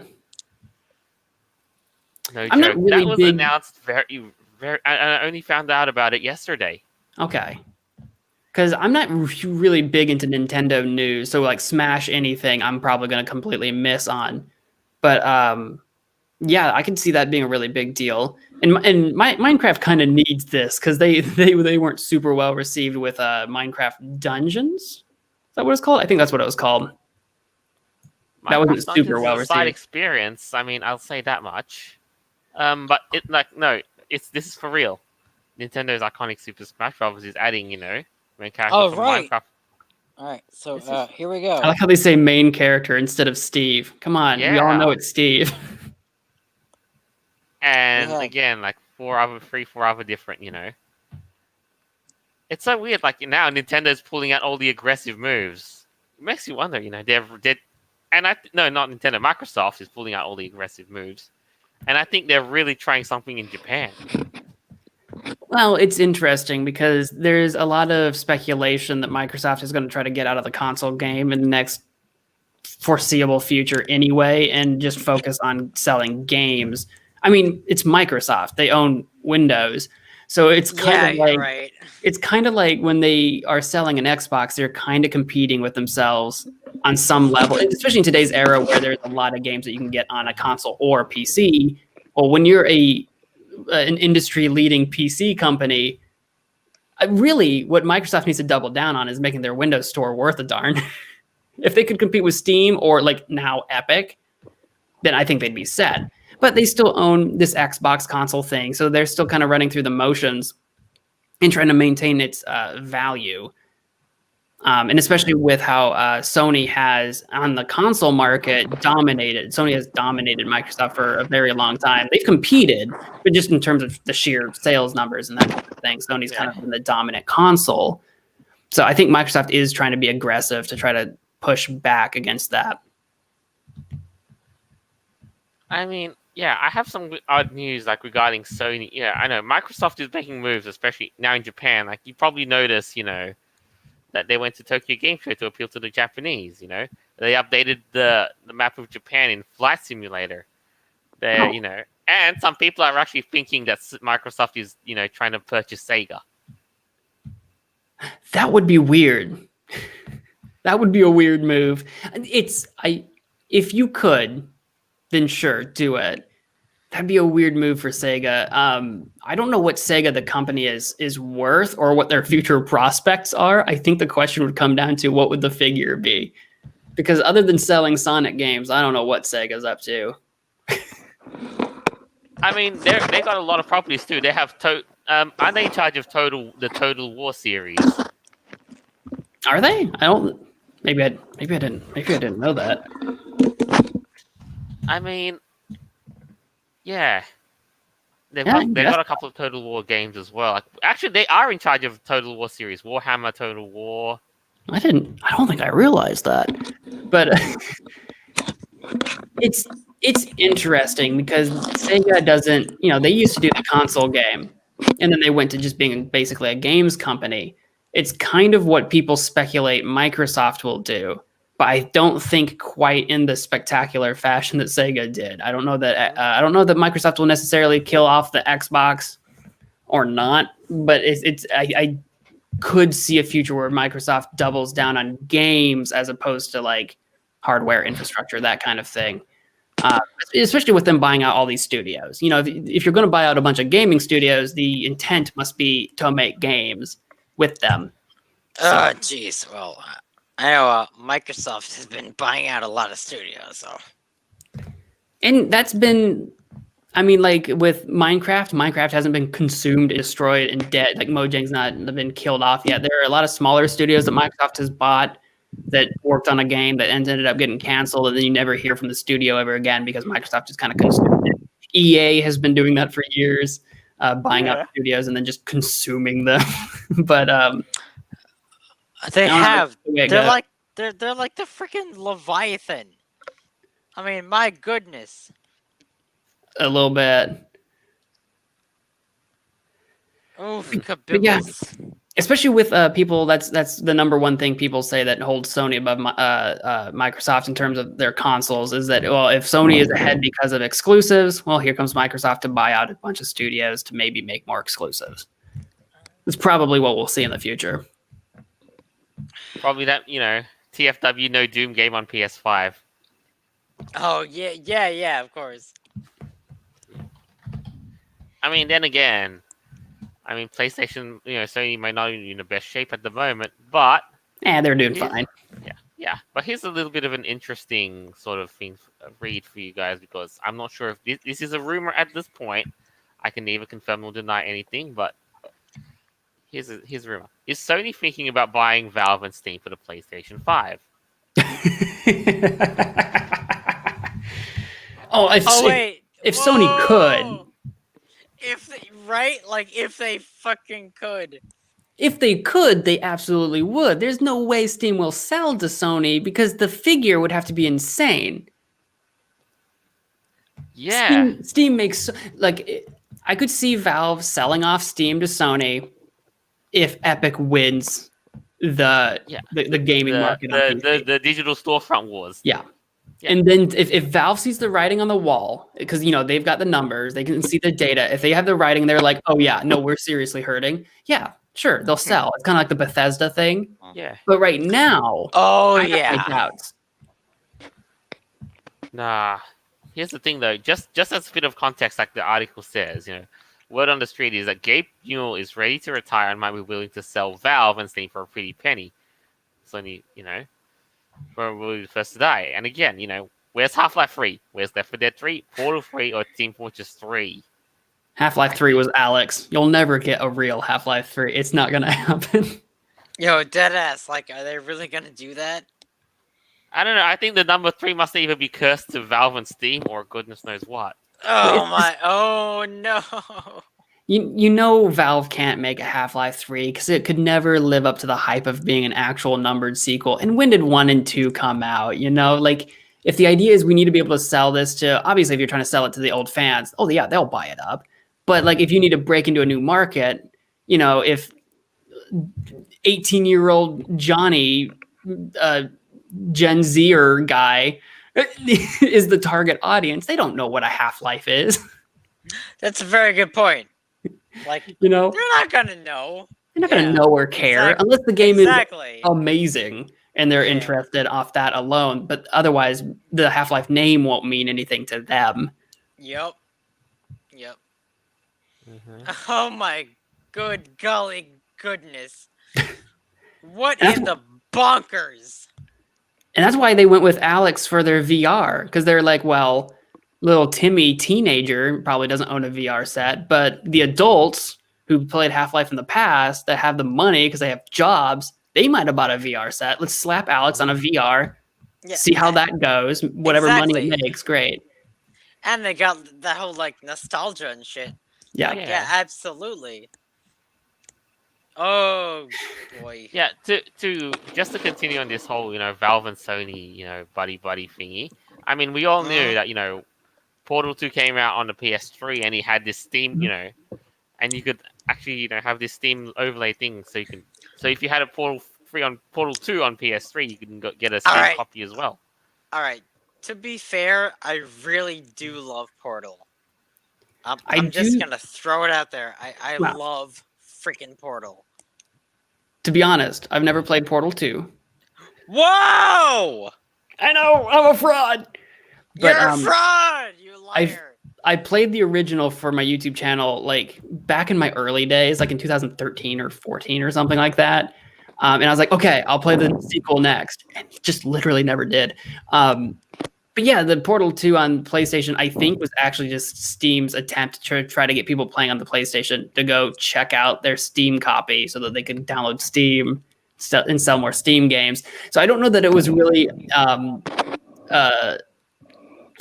Speaker 1: No
Speaker 3: I'm
Speaker 1: joke.
Speaker 3: not really
Speaker 1: That was
Speaker 3: big...
Speaker 1: announced very, very. I only found out about it yesterday.
Speaker 3: Okay. Because I'm not really big into Nintendo news, so like Smash anything, I'm probably going to completely miss on. But yeah, I can see that being a really big deal. And Minecraft kind of needs this because they weren't super well received with Minecraft Dungeons. Is that what it's called? I think that's what it was called. That wasn't super well received.
Speaker 1: Side experience. I mean, I'll say that much. But this is for real. Nintendo's iconic Super Smash Bros. Is adding, main character from Minecraft.
Speaker 2: All right, so here we go.
Speaker 3: I like how they say main character instead of Steve. Come on, we all know it's Steve.
Speaker 1: And again, like four other different, It's so weird. Like now, Nintendo's pulling out all the aggressive moves. It makes you wonder, not Nintendo. Microsoft is pulling out all the aggressive moves, and I think they're really trying something in Japan.
Speaker 3: Well, it's interesting because there's a lot of speculation that Microsoft is going to try to get out of the console game in the next foreseeable future anyway, and just focus on selling games. I mean, it's Microsoft. They own Windows. So it's kind of like
Speaker 2: right.
Speaker 3: it's kind of like when they are selling an Xbox, they're kind of competing with themselves on some level, especially in today's era where there's a lot of games that you can get on a console or a PC. Well, when you're an industry leading PC company, really what Microsoft needs to double down on is making their Windows store worth a darn. If they could compete with Steam or like now Epic, then I think they'd be set. But they still own this Xbox console thing, so they're still kind of running through the motions and trying to maintain its value. And especially with how Sony has on the console market dominated. Sony has dominated Microsoft for a very long time. They've competed, but just in terms of the sheer sales numbers and that kind of thing, Sony's kind of been the dominant console. So I think Microsoft is trying to be aggressive to try to push back against that.
Speaker 1: I mean, yeah, I have some odd news like regarding Sony. Yeah, I know Microsoft is making moves, especially now in Japan. Like you probably noticed, that they went to Tokyo Game Show to appeal to the Japanese. They updated the map of Japan in Flight Simulator. And some people are actually thinking that Microsoft is, trying to purchase Sega.
Speaker 3: That would be weird. That would be a weird move. If you could, then sure, do it. That'd be a weird move for Sega. I don't know what Sega, the company, is worth or what their future prospects are. I think the question would come down to what would the figure be? Because other than selling Sonic games, I don't know what Sega's up to.
Speaker 1: I mean, they got a lot of properties too. They have are they in charge of the Total War series?
Speaker 3: Are they? I don't. Maybe I didn't know that.
Speaker 1: I mean, yeah. They've got a couple of Total War games as well. Actually, they are in charge of Total War series. Warhammer Total War.
Speaker 3: I don't think I realized that. But it's interesting because Sega doesn't, they used to do the console game and then they went to just being basically a games company. It's kind of what people speculate Microsoft will do, but I don't think quite in the spectacular fashion that Sega did. I don't know that Microsoft will necessarily kill off the Xbox or not, but I could see a future where Microsoft doubles down on games as opposed to like hardware infrastructure, that kind of thing. Especially with them buying out all these studios. If you're going to buy out a bunch of gaming studios, the intent must be to make games with them.
Speaker 2: Oh, jeez. Well, I know Microsoft has been buying out a lot of studios, so.
Speaker 3: And that's been, like with Minecraft hasn't been consumed, destroyed, and dead. Like Mojang's not been killed off yet. There are a lot of smaller studios that Microsoft has bought that worked on a game that ended up getting canceled, and then you never hear from the studio ever again because Microsoft just kind of consumed it. EA has been doing that for years, buying up studios and then just consuming them. But
Speaker 2: they have. They're like the freaking Leviathan. I mean, my goodness.
Speaker 3: A little bit.
Speaker 2: Oh,
Speaker 3: yeah. Especially with people, that's the number one thing people say that holds Sony above Microsoft in terms of their consoles is that, well, if Sony is ahead because of exclusives, well, here comes Microsoft to buy out a bunch of studios to maybe make more exclusives. It's probably what we'll see in the future.
Speaker 1: Probably that, TFW No Doom game on PS5.
Speaker 2: Oh, yeah, of course.
Speaker 1: I mean, then again, PlayStation, Sony might not be in the best shape at the moment, but...
Speaker 3: they're doing fine.
Speaker 1: Yeah. But here's a little bit of an interesting sort of thing, read for you guys, because I'm not sure if this is a rumor at this point. I can neither confirm nor deny anything, but here's a rumor. Is Sony thinking about buying Valve and Steam for the PlayStation 5?
Speaker 3: If Sony could...
Speaker 2: If they fucking could.
Speaker 3: If they could, they absolutely would. There's no way Steam will sell to Sony because the figure would have to be insane.
Speaker 1: Yeah.
Speaker 3: Steam makes I could see Valve selling off Steam to Sony if Epic wins the gaming market on PC.
Speaker 1: The digital storefront wars.
Speaker 3: Yeah.
Speaker 1: Yeah.
Speaker 3: And then if Valve sees the writing on the wall, because they've got the numbers, they can see the data. If they have the writing, they're like, oh yeah, no, we're seriously hurting. Yeah, sure, they'll sell. It's kind of like the Bethesda thing.
Speaker 1: Yeah.
Speaker 3: But right now,
Speaker 2: Oh
Speaker 3: I have my
Speaker 2: yeah.
Speaker 3: doubts.
Speaker 1: Nah. Here's the thing though, just as a bit of context, like the article says, word on the street is that Gabe Newell is ready to retire and might be willing to sell Valve and Steam for a pretty penny. It's only, probably the first to die. And again, where's Half-Life 3? Where's Left 4 Dead 3? Portal 3 or Team Fortress 3?
Speaker 3: Half-Life 3 was Alex. You'll never get a real Half-Life 3. It's not going to happen.
Speaker 2: Yo, deadass. Like, are they really gonna do that?
Speaker 1: I don't know. I think the number 3 must either be cursed to Valve and Steam or goodness knows what.
Speaker 2: Oh my! Oh no!
Speaker 3: Valve can't make a Half-Life 3 because it could never live up to the hype of being an actual numbered sequel. And when did 1 and 2 come out? Like, if the idea is we need to be able to sell this to, obviously, if you're trying to sell it to the old fans, oh yeah, they'll buy it up. But like, if you need to break into a new market, if 18-year-old Johnny, Gen Zer guy, is the target audience, they don't know what a Half-Life is.
Speaker 2: That's a very good point. Like, they're not gonna know.
Speaker 3: They're not gonna know or care unless the game is amazing and they're interested off that alone. But otherwise, the Half-Life name won't mean anything to them.
Speaker 2: Yep.
Speaker 1: Mm-hmm.
Speaker 2: Oh my good golly goodness! What in the bonkers?
Speaker 3: And that's why they went with Alex for their VR, because they're like, well, little Timmy teenager probably doesn't own a VR set, but the adults who played Half-Life in the past that have the money because they have jobs, they might have bought a VR set. Let's slap Alex on a VR, see how that goes. Whatever money it makes, great.
Speaker 2: And they got that whole like nostalgia and shit.
Speaker 3: Yeah,
Speaker 2: yeah, absolutely. Oh boy.
Speaker 1: Yeah, to just to continue on this whole, Valve and Sony, buddy thingy. I mean, we all knew that, Portal 2 came out on the PS3 and he had this Steam, and you could actually, have this Steam overlay thing, so if you had a Portal 2 on PS3, you can get a Steam copy as well.
Speaker 2: All right. To be fair, I really do love Portal. I'm just gonna throw it out there. I love freaking Portal.
Speaker 3: To be honest, I've never played Portal 2.
Speaker 2: Whoa!
Speaker 3: I know, I'm a fraud.
Speaker 2: But, you're a fraud, you liar.
Speaker 3: I played the original for my YouTube channel like back in my early days, like in 2013 or 14 or something like that. And I was like, okay, I'll play the sequel next. And just literally never did. But yeah, the Portal 2 on PlayStation, I think, was actually just Steam's attempt to try to get people playing on the PlayStation to go check out their Steam copy so that they could download Steam and sell more Steam games. So I don't know that it was really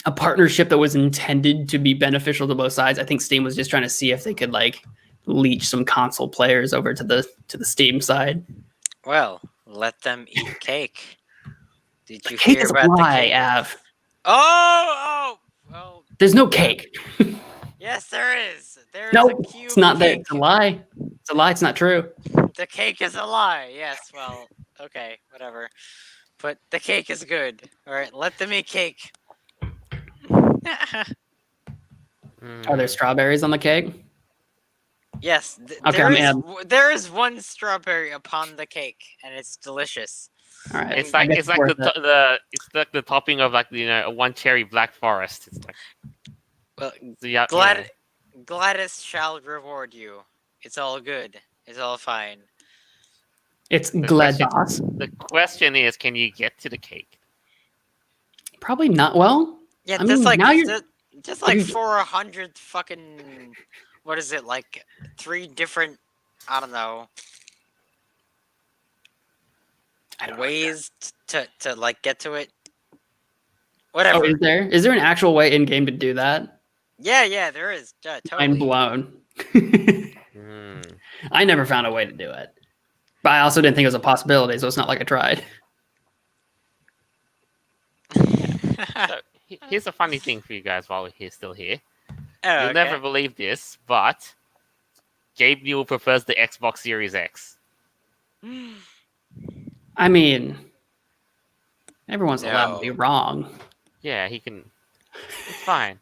Speaker 3: a partnership that was intended to be beneficial to both sides. I think Steam was just trying to see if they could like leech some console players over to the Steam side.
Speaker 2: Well, let them eat cake. Did you
Speaker 3: hear
Speaker 2: about the cake?
Speaker 3: Av.
Speaker 2: Oh, well.
Speaker 3: There's no cake.
Speaker 2: Yes, there is. There's
Speaker 3: no,
Speaker 2: a cube
Speaker 3: it's not
Speaker 2: cake.
Speaker 3: that. It's a lie. It's a lie. It's not true.
Speaker 2: The cake is a lie. Yes, well, okay, whatever. But the cake is good. All right, let them eat cake.
Speaker 3: Are there strawberries on the cake?
Speaker 2: Yes.
Speaker 3: Okay,
Speaker 2: there is one strawberry upon the cake, and it's delicious.
Speaker 3: All right.
Speaker 1: It's like the topping of a one cherry black forest. It's like,
Speaker 2: well, Gladys shall reward you. It's all good. It's all fine.
Speaker 3: It's GLaDOS.
Speaker 1: The question is, can you get to the cake?
Speaker 3: Probably not. Well,
Speaker 2: yeah,
Speaker 3: I mean,
Speaker 2: just like 400 fucking, what is it, like 3 different, I don't know, ways to like get to it. Whatever.
Speaker 3: Oh, is there an actual way in game to do that?
Speaker 2: Yeah, there is. Totally.
Speaker 3: I'm blown. I never found a way to do it, but I also didn't think it was a possibility, so it's not like I tried.
Speaker 1: So, here's a funny thing for you guys while we're still here.
Speaker 2: Oh,
Speaker 1: You'll never believe this, but Gabe Newell prefers the Xbox Series X.
Speaker 3: I mean, everyone's allowed to be wrong.
Speaker 1: Yeah, he can. It's fine.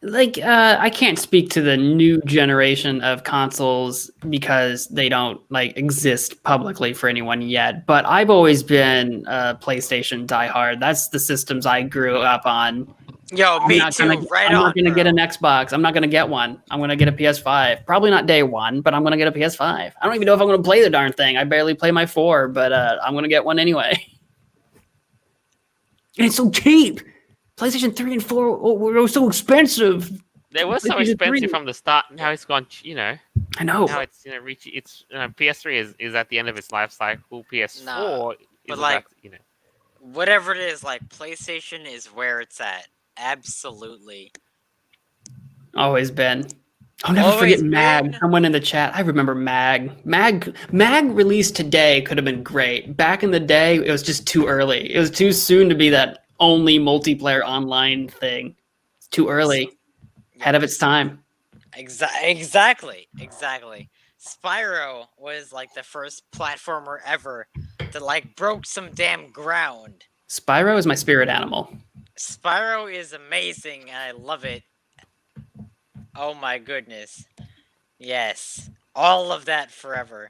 Speaker 3: Like, I can't speak to the new generation of consoles because they don't like exist publicly for anyone yet. But I've always been a PlayStation diehard. That's the systems I grew up on.
Speaker 2: Yo, me too.
Speaker 3: I'm not gonna get an Xbox. I'm not gonna get one. I'm gonna get a PS5. Probably not day one, but I'm gonna get a PS5. I don't even know if I'm gonna play the darn thing. I barely play my 4, but I'm gonna get one anyway. And it's so cheap. PlayStation 3 and 4 were so expensive.
Speaker 1: They were so expensive from the start. Now it's gone.
Speaker 3: I know.
Speaker 1: Now it's reaching. It's PS3 is at the end of its life cycle. PS4 is
Speaker 2: like,
Speaker 1: about,
Speaker 2: whatever it is, like PlayStation is where it's at. Absolutely.
Speaker 3: Always been. I'll never forget Mag. Someone in the chat. I remember Mag. Mag released today could have been great. Back in the day, it was just too early. It was too soon to be that only multiplayer online thing. It's too early. Ahead of its time.
Speaker 2: Exactly. Spyro was like the first platformer ever that like broke some damn ground.
Speaker 3: Spyro is my spirit animal.
Speaker 2: Spyro is amazing and I love it. Oh my goodness. Yes. All of that forever.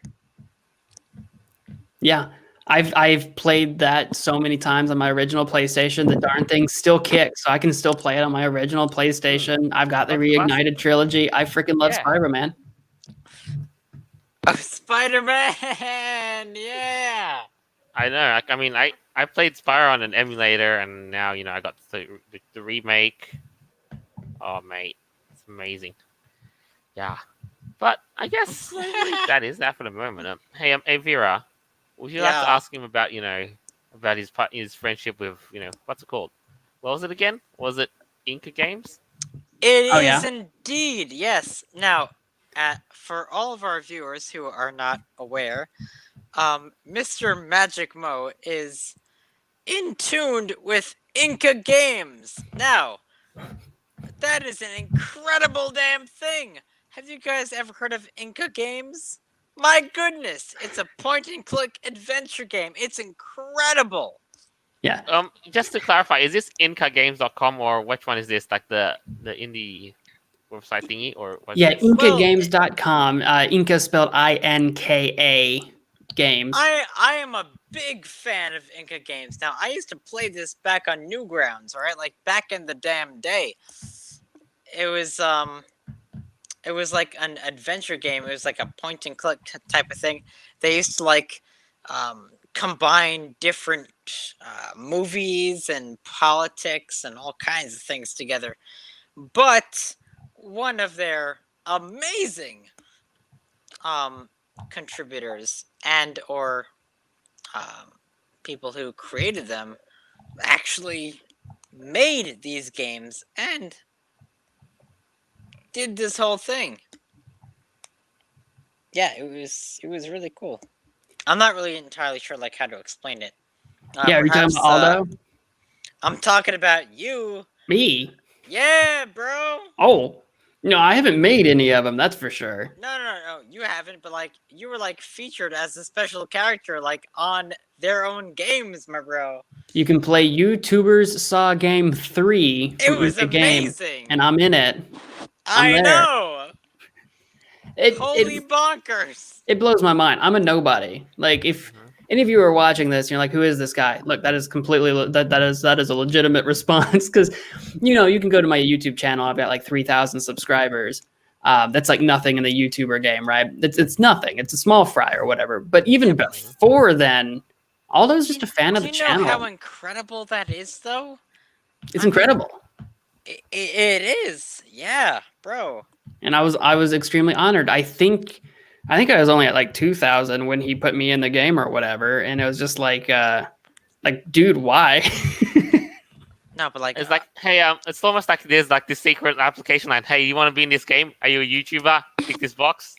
Speaker 3: Yeah. I've played that so many times on my original PlayStation. The darn thing still kicks, so I can still play it on my original PlayStation. I've got the Reignited trilogy. I freaking love Spyro, man.
Speaker 2: Oh, Spider-Man! Yeah!
Speaker 1: I know. I mean, I played Spyro on an emulator, and now I got the remake. Oh, mate, it's amazing. Yeah, but I guess that is that for the moment. Hey, Vera. Would you like to ask him about about his friendship with what's it called? What was it again? Was it Inca Games?
Speaker 2: It is indeed, yes. Now, for all of our viewers who are not aware, Mr. MagicManMo is in tuned with Inca Games. Now, that is an incredible damn thing. Have you guys ever heard of Inca Games? My goodness, it's a point-and-click adventure game. It's incredible.
Speaker 3: Yeah.
Speaker 1: Just to clarify, is this IncaGames.com or which one is this? Like the indie website thingy or what?
Speaker 3: Yeah, IncaGames.com. Inca spelled INKA Games.
Speaker 2: I am a big fan of Inca Games. Now, I used to play this back on Newgrounds, right? Like back in the damn day. It was like an adventure game. It was like a point and click type of thing. They used to like combine different movies and politics and all kinds of things together. But one of their amazing contributors and or people who created them actually made these games and did this whole thing. Yeah, it was really cool. I'm not really entirely sure like how to explain it.
Speaker 3: Yeah, are you talking about Aldo?
Speaker 2: I'm talking about you.
Speaker 3: Me?
Speaker 2: Yeah, bro.
Speaker 3: Oh. No, I haven't made any of them, that's for sure.
Speaker 2: No, you haven't, but like you were like featured as a special character like on their own games, my bro.
Speaker 3: You can play YouTubers Saw Game 3.
Speaker 2: It was amazing.
Speaker 3: Game, and I'm in it.
Speaker 2: I know. Holy bonkers.
Speaker 3: It blows my mind. I'm a nobody. Like if any of you are watching this, you're like, who is this guy? Look, that is completely that is a legitimate response because you can go to my YouTube channel. I've got like 3,000 subscribers. That's like nothing in the YouTuber game, right? It's nothing. It's a small fry or whatever. But even before then, Aldo's just a fan of the channel.
Speaker 2: Do you know how incredible that is, though?
Speaker 3: It's incredible.
Speaker 2: It is, yeah, bro.
Speaker 3: And I was extremely honored. I think I was only at like 2,000 when he put me in the game or whatever, and it was just like, dude, why?
Speaker 2: No, but like
Speaker 1: it's like, hey, it's almost like there's like this secret application line. Hey, you want to be in this game? Are you a YouTuber? Tick this box.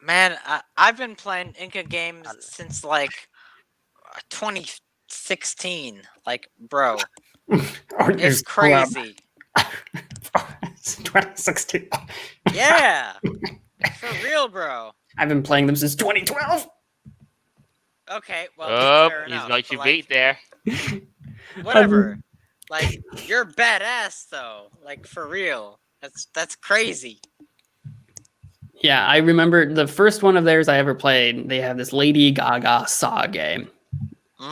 Speaker 2: Man, I've been playing Inca Games since like 2016. Like, bro, it's crazy.
Speaker 3: 2016.
Speaker 2: Yeah, for real, bro.
Speaker 3: I've been playing them since 2012.
Speaker 2: Okay, well,
Speaker 1: Oh,
Speaker 2: fair
Speaker 1: he's
Speaker 2: enough.
Speaker 1: got
Speaker 2: but,
Speaker 1: you
Speaker 2: like,
Speaker 1: beat there.
Speaker 2: whatever. Like, you're badass though. Like, for real. That's crazy.
Speaker 3: Yeah, I remember the first one of theirs I ever played. They have this Lady Gaga Saw game.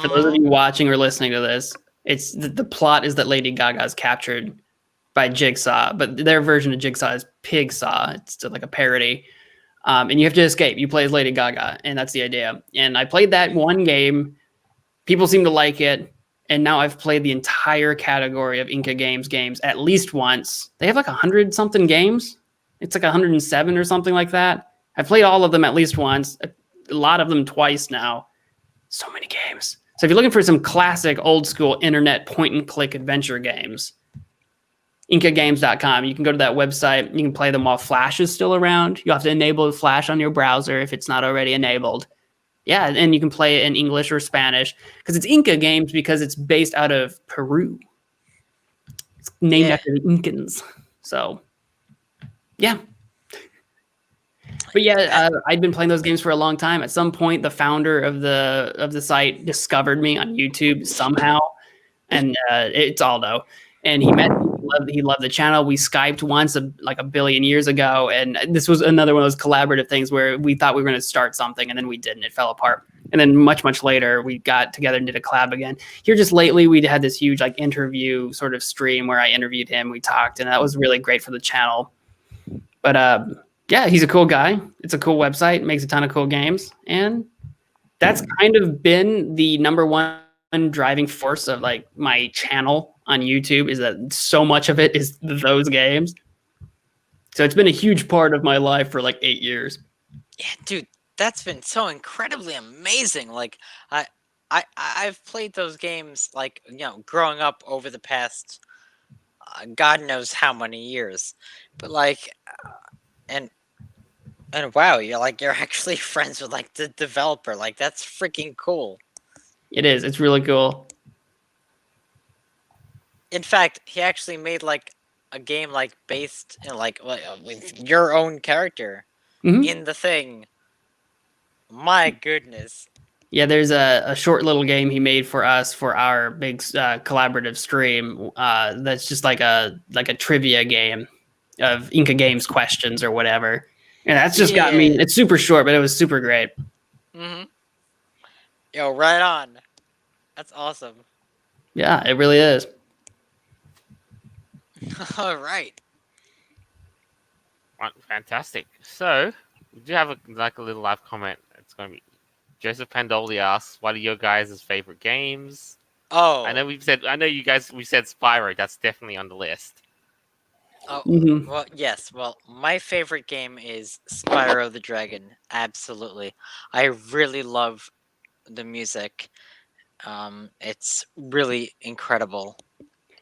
Speaker 3: For those of
Speaker 2: Mhm.
Speaker 3: you watching or listening to this, it's the plot is that Lady Gaga is captured by Jigsaw, but their version of Jigsaw is Pig Saw. It's still like a parody. And you have to escape. You play as Lady Gaga, and that's the idea. And I played that one game. People seem to like it, and now I've played the entire category of Inca games at least once. They have like 100 something games. It's like 107 or something like that. I've played all of them at least once. A lot of them twice now. So many games. So if you're looking for some classic old school internet point and click adventure games, IncaGames.com. You can go to that website. You can play them while Flash is still around. You have to enable Flash on your browser if it's not already enabled. Yeah, and you can play it in English or Spanish because it's Inca games because it's based out of Peru. It's named after the Incans. So, yeah. But yeah, I'd been playing those games for a long time. At some point, the founder of the site discovered me on YouTube somehow, and it's Aldo. And he met me. He loved the channel. We Skyped once, like a billion years ago, and this was another one of those collaborative things where we thought we were going to start something, and then we didn't. It fell apart. And then much later, we got together and did a collab again. Here, just lately, we had this huge like interview sort of stream where I interviewed him. We talked, and that was really great for the channel. But yeah, he's a cool guy. It's a cool website. Makes a ton of cool games, and that's kind of been the number one driving force of like my channel on YouTube, is that so much of it is those games. So it's been a huge part of my life for like 8 years.
Speaker 2: Yeah, dude, that's been so incredibly amazing. Like, I've played those games, like, growing up over the past, God knows how many years, but like, and wow, you're actually friends with like the developer. Like, that's freaking cool.
Speaker 3: It is. It's really cool.
Speaker 2: In fact, he actually made like a game like based in like with your own character in the thing. My goodness.
Speaker 3: Yeah, there's a short little game he made for us for our big collaborative stream. That's just like a trivia game of Inca Games questions or whatever. And that's just got me. It's super short, but it was super great.
Speaker 2: Yo, right on. That's awesome.
Speaker 3: Yeah, it really is.
Speaker 2: All right.
Speaker 1: Fantastic. So, we do have a little live comment. It's going to be Joseph Pandoli asks, "What are your guys' favorite games?"
Speaker 2: Oh,
Speaker 1: I know we said Spyro. That's definitely on the list.
Speaker 2: Oh, well, yes. Well, my favorite game is Spyro the Dragon. Absolutely. I really love the music. It's really incredible.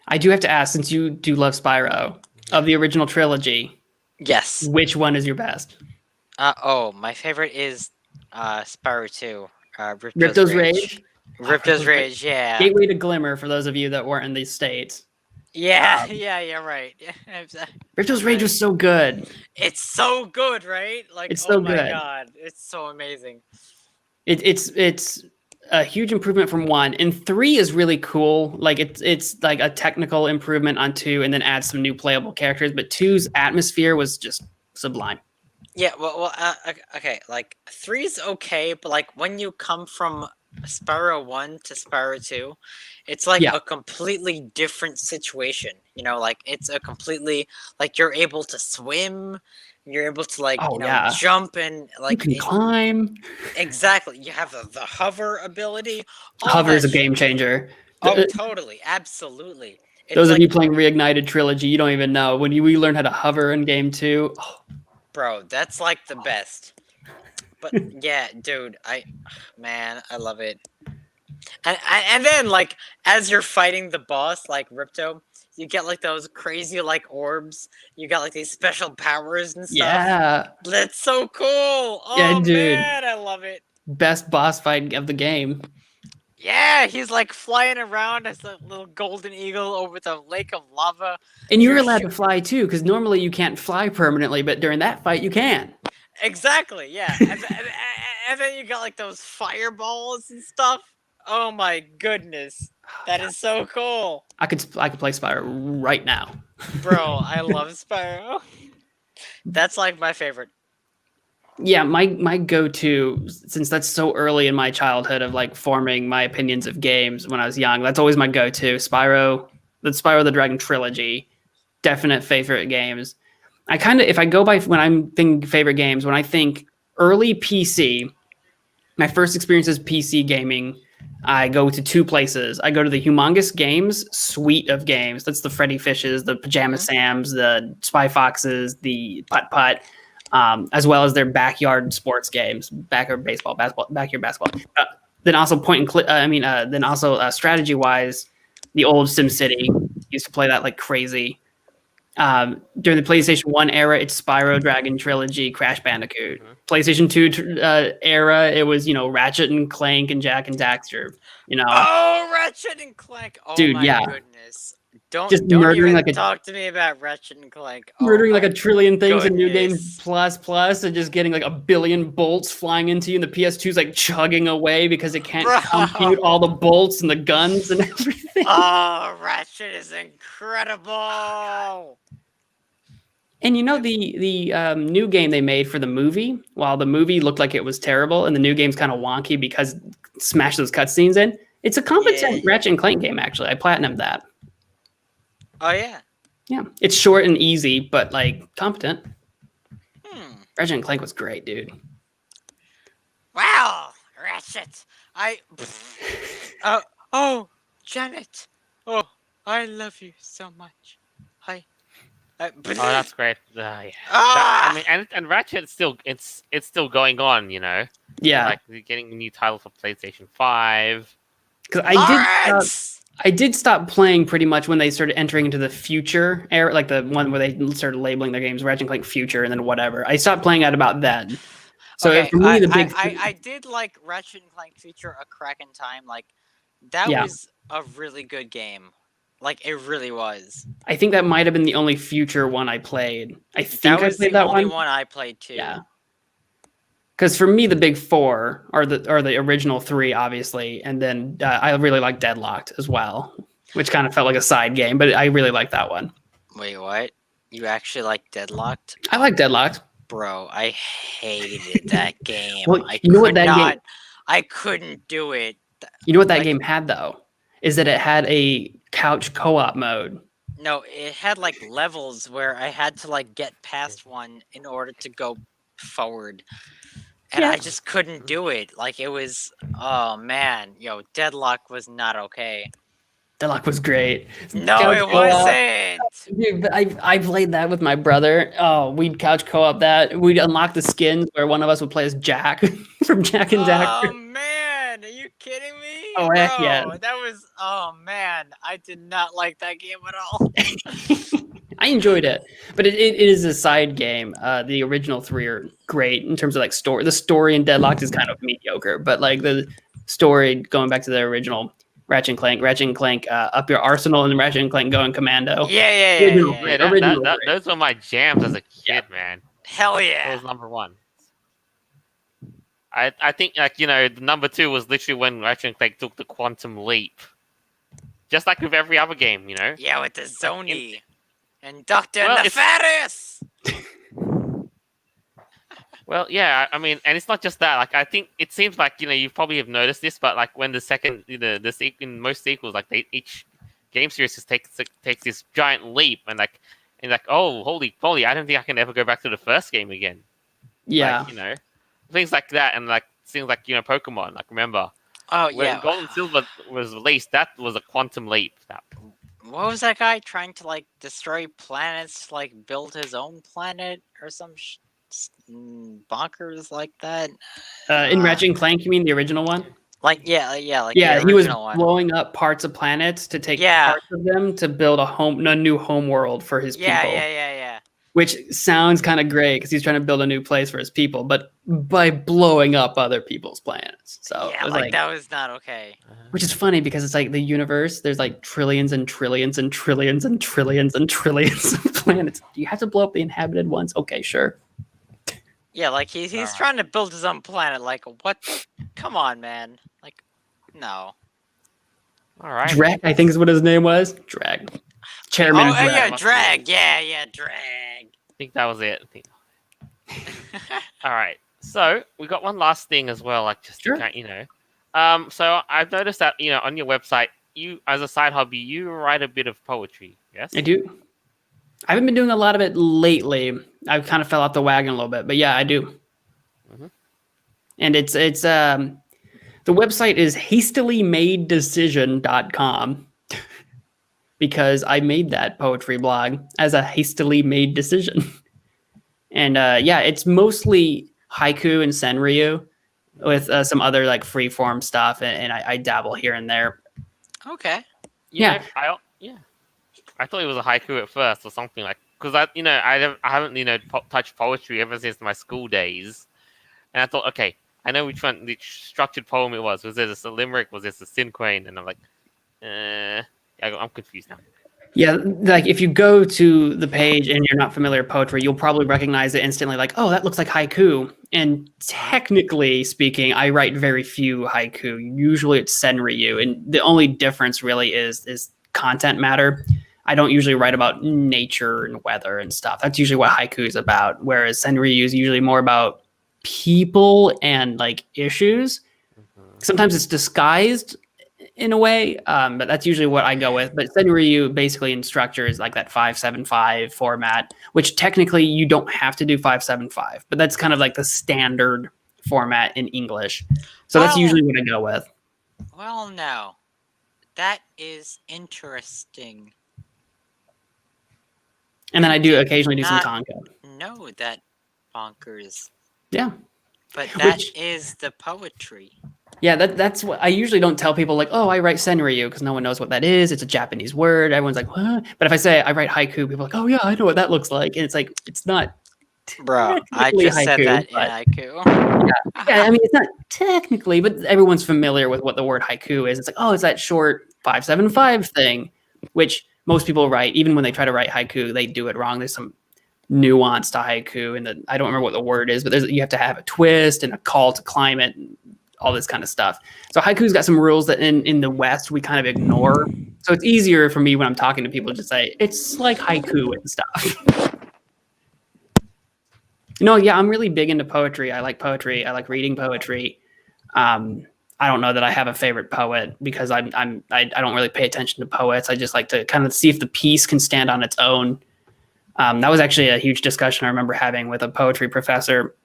Speaker 3: I do have to ask, since you do love Spyro, of the original trilogy,
Speaker 2: Yes.
Speaker 3: which one is your best?
Speaker 2: My favorite is Spyro 2.
Speaker 3: Ripto's Rage?
Speaker 2: Ripto's Rage, yeah.
Speaker 3: Gateway to Glimmer, for those of you that weren't in these states.
Speaker 2: Yeah, right.
Speaker 3: Ripto's Rage was so good.
Speaker 2: It's so good, right? Like,
Speaker 3: it's so good.
Speaker 2: Oh my god, it's so amazing.
Speaker 3: It's a huge improvement from 1, and 3 is really cool. Like it's like a technical improvement on 2, and then add some new playable characters. But 2's atmosphere was just sublime.
Speaker 2: Yeah, well, okay. Like 3's okay, but like when you come from Spyro 1 to Spyro 2, it's like a completely different situation. Like it's a completely like you're able to swim. You're able to like jump and like
Speaker 3: you can climb.
Speaker 2: Exactly, you have the hover ability.
Speaker 3: Hover is a game changer.
Speaker 2: Oh, totally, absolutely.
Speaker 3: Those of you playing Reignited Trilogy, you don't even know when we learned how to hover in game 2. Oh.
Speaker 2: Bro, that's like the best. But yeah, dude, I love it. And then like as you're fighting the boss, like Ripto, you get like those crazy like orbs. You got like these special powers and stuff.
Speaker 3: Yeah.
Speaker 2: That's so cool. Oh,
Speaker 3: yeah, dude.
Speaker 2: man, I love it.
Speaker 3: Best boss fight of the game.
Speaker 2: Yeah, he's like flying around as a little golden eagle over the lake of lava.
Speaker 3: And you're
Speaker 2: You're
Speaker 3: allowed to
Speaker 2: shoot-
Speaker 3: fly too, because normally you can't fly permanently, but during that fight you can.
Speaker 2: Exactly, yeah. And then you got like those fireballs and stuff. Oh my goodness. That is so cool.
Speaker 3: I could play Spyro right now.
Speaker 2: Bro, I love Spyro. That's like my favorite.
Speaker 3: Yeah, my go-to, since that's so early in my childhood of like forming my opinions of games when I was young, that's always my go-to. Spyro the Dragon trilogy, definite favorite games. I kind of, if I go by when I'm thinking favorite games, when I think early PC, my first experience as PC gaming, I go to two places. I go to the Humongous Games suite of games. That's the Freddy Fishes, the Pajama Sams, the Spy Foxes, the Putt Putt, as well as their backyard sports games, backyard baseball, backyard basketball. Then also point and click. Then also strategy wise, the old SimCity used to play that like crazy. During the PlayStation 1 era, it's Spyro Dragon Trilogy, Crash Bandicoot. PlayStation 2 era, it was, Ratchet and Clank and Jak and Daxter.
Speaker 2: Oh, Ratchet and Clank. Oh
Speaker 3: Dude,
Speaker 2: my
Speaker 3: yeah.
Speaker 2: goodness. Don't
Speaker 3: Just
Speaker 2: don't
Speaker 3: murdering
Speaker 2: even
Speaker 3: like a-
Speaker 2: talk to me about Ratchet and Clank.
Speaker 3: Murdering like
Speaker 2: my
Speaker 3: a trillion things in New Game
Speaker 2: goodness.
Speaker 3: Plus, and just getting like a billion bolts flying into you, and the PS2's like chugging away because it can't
Speaker 2: Bro.
Speaker 3: compute all the bolts and the guns and everything.
Speaker 2: Oh, Ratchet is incredible.
Speaker 3: And the new game they made for the movie, while the movie looked like it was terrible, and the new game's kind of wonky because smash those cutscenes in. It's a competent
Speaker 2: Yeah.
Speaker 3: Ratchet and Clank game, actually. I platinumed that.
Speaker 2: Oh yeah.
Speaker 3: Yeah, it's short and easy, but like competent.
Speaker 2: Hmm.
Speaker 3: Ratchet and Clank was great, dude.
Speaker 2: Wow, Ratchet. Oh, Janet. Oh, I love you so much.
Speaker 1: Oh, that's great. Yeah.
Speaker 2: Ah!
Speaker 1: I mean, and Ratchet still it's still going on,
Speaker 3: Yeah,
Speaker 1: Like they're getting a new title for PlayStation 5.
Speaker 3: because
Speaker 2: Lawrence!
Speaker 3: I did stop playing pretty much when they started entering into the future era, like the one where they started labeling their games Ratchet and Clank Future and then whatever. I stopped playing at about then. So
Speaker 2: Okay,
Speaker 3: for me, the big
Speaker 2: I did like Ratchet and Clank Future a crack in time. Like that
Speaker 3: Yeah.
Speaker 2: was a really good game. Like it really was.
Speaker 3: I think that might have been the only future one I played. I think
Speaker 2: That
Speaker 3: I
Speaker 2: was
Speaker 3: played
Speaker 2: the
Speaker 3: that
Speaker 2: only
Speaker 3: one.
Speaker 2: one I played too.
Speaker 3: Yeah. Because for me, the big four are the original three, obviously, and then I really like Deadlocked as well, which kind of felt like a side game, but I really like that one.
Speaker 2: Wait, what? You actually like Deadlocked?
Speaker 3: I like Deadlocked.
Speaker 2: Bro, I hated that game.
Speaker 3: Well,
Speaker 2: I
Speaker 3: you know what
Speaker 2: could
Speaker 3: that game-
Speaker 2: not. I couldn't do it.
Speaker 3: You know what that
Speaker 2: Like-
Speaker 3: game had though, is that it had a couch co-op mode.
Speaker 2: No, it had like levels where I had to like get past one in order to go forward. And
Speaker 3: Yeah.
Speaker 2: I just couldn't do it. Like it was oh man, Deadlock was not okay.
Speaker 3: Deadlock was great.
Speaker 2: No,
Speaker 3: Couch
Speaker 2: it
Speaker 3: co-op.
Speaker 2: wasn't.
Speaker 3: Dude, but I played that with my brother. Oh, we'd couch co-op that. We'd unlock the skins where one of us would play as Jack from Jak and
Speaker 2: Oh
Speaker 3: Daxter.
Speaker 2: man, are you kidding me?
Speaker 3: Oh, heck
Speaker 2: Bro,
Speaker 3: yeah.
Speaker 2: That was oh man, I did not like that game at all.
Speaker 3: I enjoyed it, but it is a side game. The original three are great in terms of like story. The story in Deadlocked is kind of mediocre, but like the story going back to the original Ratchet and Clank, Up Your Arsenal, and Ratchet and Clank Going Commando.
Speaker 2: Yeah.
Speaker 3: Original
Speaker 1: Yeah,
Speaker 3: great, original great.
Speaker 1: those were my jams as a kid, man.
Speaker 2: Hell
Speaker 1: That
Speaker 2: yeah.
Speaker 1: was number one. I think number two was literally when Ratchet and Clank took the quantum leap, just like with every other game,
Speaker 2: Yeah, with the Zony and Dr.
Speaker 1: Well, it's-
Speaker 2: Nefarious.
Speaker 1: Well, yeah, I mean, and it's not just that. Like, I think it seems like you probably have noticed this, but like when the second, in most sequels, like each game series just takes this giant leap, and oh, holy moly, I don't think I can ever go back to the first game again.
Speaker 3: Yeah,
Speaker 1: Like, things like that, and like things like Pokemon. Like, remember
Speaker 2: Oh
Speaker 1: when
Speaker 2: yeah.
Speaker 1: Gold and Silver was released? That was a quantum leap.
Speaker 2: What was that guy trying to like destroy planets, like build his own planet or some bonkers like that?
Speaker 3: in Ratchet and Clank, you mean the original one?
Speaker 2: Like the
Speaker 3: He was
Speaker 2: original one.
Speaker 3: blowing up parts of planets to take
Speaker 2: Yeah.
Speaker 3: parts of them to build a new home world for his
Speaker 2: Yeah,
Speaker 3: people.
Speaker 2: yeah.
Speaker 3: which sounds kind of great because he's trying to build a new place for his people, but by blowing up other people's planets. So
Speaker 2: Yeah,
Speaker 3: it was
Speaker 2: like that was not okay.
Speaker 3: which is funny because it's like the universe, there's like trillions and trillions and trillions and trillions and trillions of planets. Do you have to blow up the inhabited ones? Okay, sure.
Speaker 2: Yeah, like he's trying to build his own planet. Like, what? Come on, man. Like, no.
Speaker 1: All right.
Speaker 3: Drag, I think is what his name was. Drag. Chairman
Speaker 2: Oh,
Speaker 3: of Drag.
Speaker 2: yeah,
Speaker 1: must
Speaker 2: drag. Yeah, drag.
Speaker 1: I think that was it. All right. So we got one last thing as well. Like just
Speaker 3: Sure.
Speaker 1: you know. So I've noticed that on your website, you as a side hobby, you write a bit of poetry. Yes.
Speaker 3: I do. I haven't been doing a lot of it lately. I kind of fell off the wagon a little bit, but yeah, I do.
Speaker 1: Mhm.
Speaker 3: And it's the website is hastilymadedecision.com because I made that poetry blog as a hastily made decision. And yeah, it's mostly haiku and senryu with some other like free form stuff, and I dabble here and there.
Speaker 2: Okay.
Speaker 3: Yeah.
Speaker 1: I thought it was a haiku at first or something like because I haven't touched poetry ever since my school days, and I thought okay, I know which one the structured poem it was. Was this a limerick? Was this a synquane? And I'm like, I'm confused now.
Speaker 3: Yeah, like if you go to the page and you're not familiar with poetry, you'll probably recognize it instantly. Like, oh, that looks like haiku. And technically speaking, I write very few haiku. Usually it's senryu, and the only difference really is content matter. I don't usually write about nature and weather and stuff. That's usually what haiku is about. Whereas senryu is usually more about people and like issues. Sometimes it's disguised in a way, but that's usually what I go with. But senryu basically in structure is like that 575 format, which technically you don't have to do 575, but that's kind of like the standard format in English. So that's usually what I go with.
Speaker 2: Well, no. That is interesting.
Speaker 3: And then I do occasionally do some tanka.
Speaker 2: No, that bonkers.
Speaker 3: Yeah.
Speaker 2: But that is the poetry.
Speaker 3: Yeah, that's what I usually don't tell people like, oh, I write senryu because no one knows what that is. It's a Japanese word. Everyone's like, what? But if I say I write haiku, people are like, oh yeah, I know what that looks like. And it's like, it's not.
Speaker 2: Bro, I just said that in haiku.
Speaker 3: Yeah, I mean, it's not technically, but everyone's familiar with what the word haiku is. It's like, oh, it's that short 575 thing, which most people write. Even when they try to write haiku, they do it wrong. There's some nuance to haiku, and I don't remember what the word is, but you have to have a twist and a call to climate and all this kind of stuff. So haiku's got some rules that in the West we kind of ignore. So it's easier for me when I'm talking to people to say it's like haiku and stuff. Yeah, I'm really big into poetry. I like poetry. I like reading poetry. I don't know that I have a favorite poet because I don't really pay attention to poets. I just like to kind of see if the piece can stand on its own. That was actually a huge discussion I remember having with a poetry professor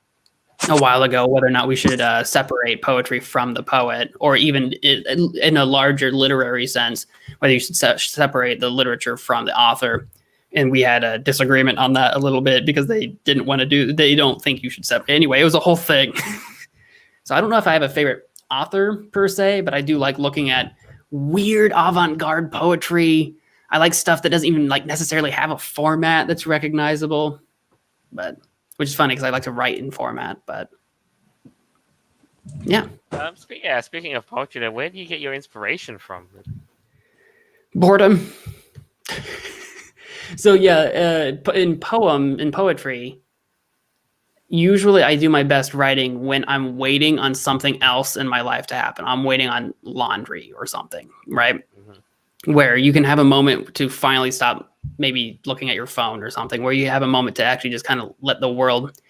Speaker 3: a while ago, whether or not we should separate poetry from the poet, or even in a larger literary sense, whether you should separate the literature from the author. And we had a disagreement on that a little bit because they don't think you should separate. Anyway, it was a whole thing. So I don't know if I have a favorite author per se, but I do like looking at weird avant-garde poetry. I like stuff that doesn't even like necessarily have a format that's recognizable, but which is funny because I like to write in format, but yeah.
Speaker 1: Speaking of poetry, where do you get your inspiration from?
Speaker 3: Boredom. So yeah, in poetry, usually I do my best writing when I'm waiting on something else in my life to happen. I'm waiting on laundry or something, right? Mm-hmm. Where you can have a moment to finally stop maybe looking at your phone or something, where you have a moment to actually just kind of let the world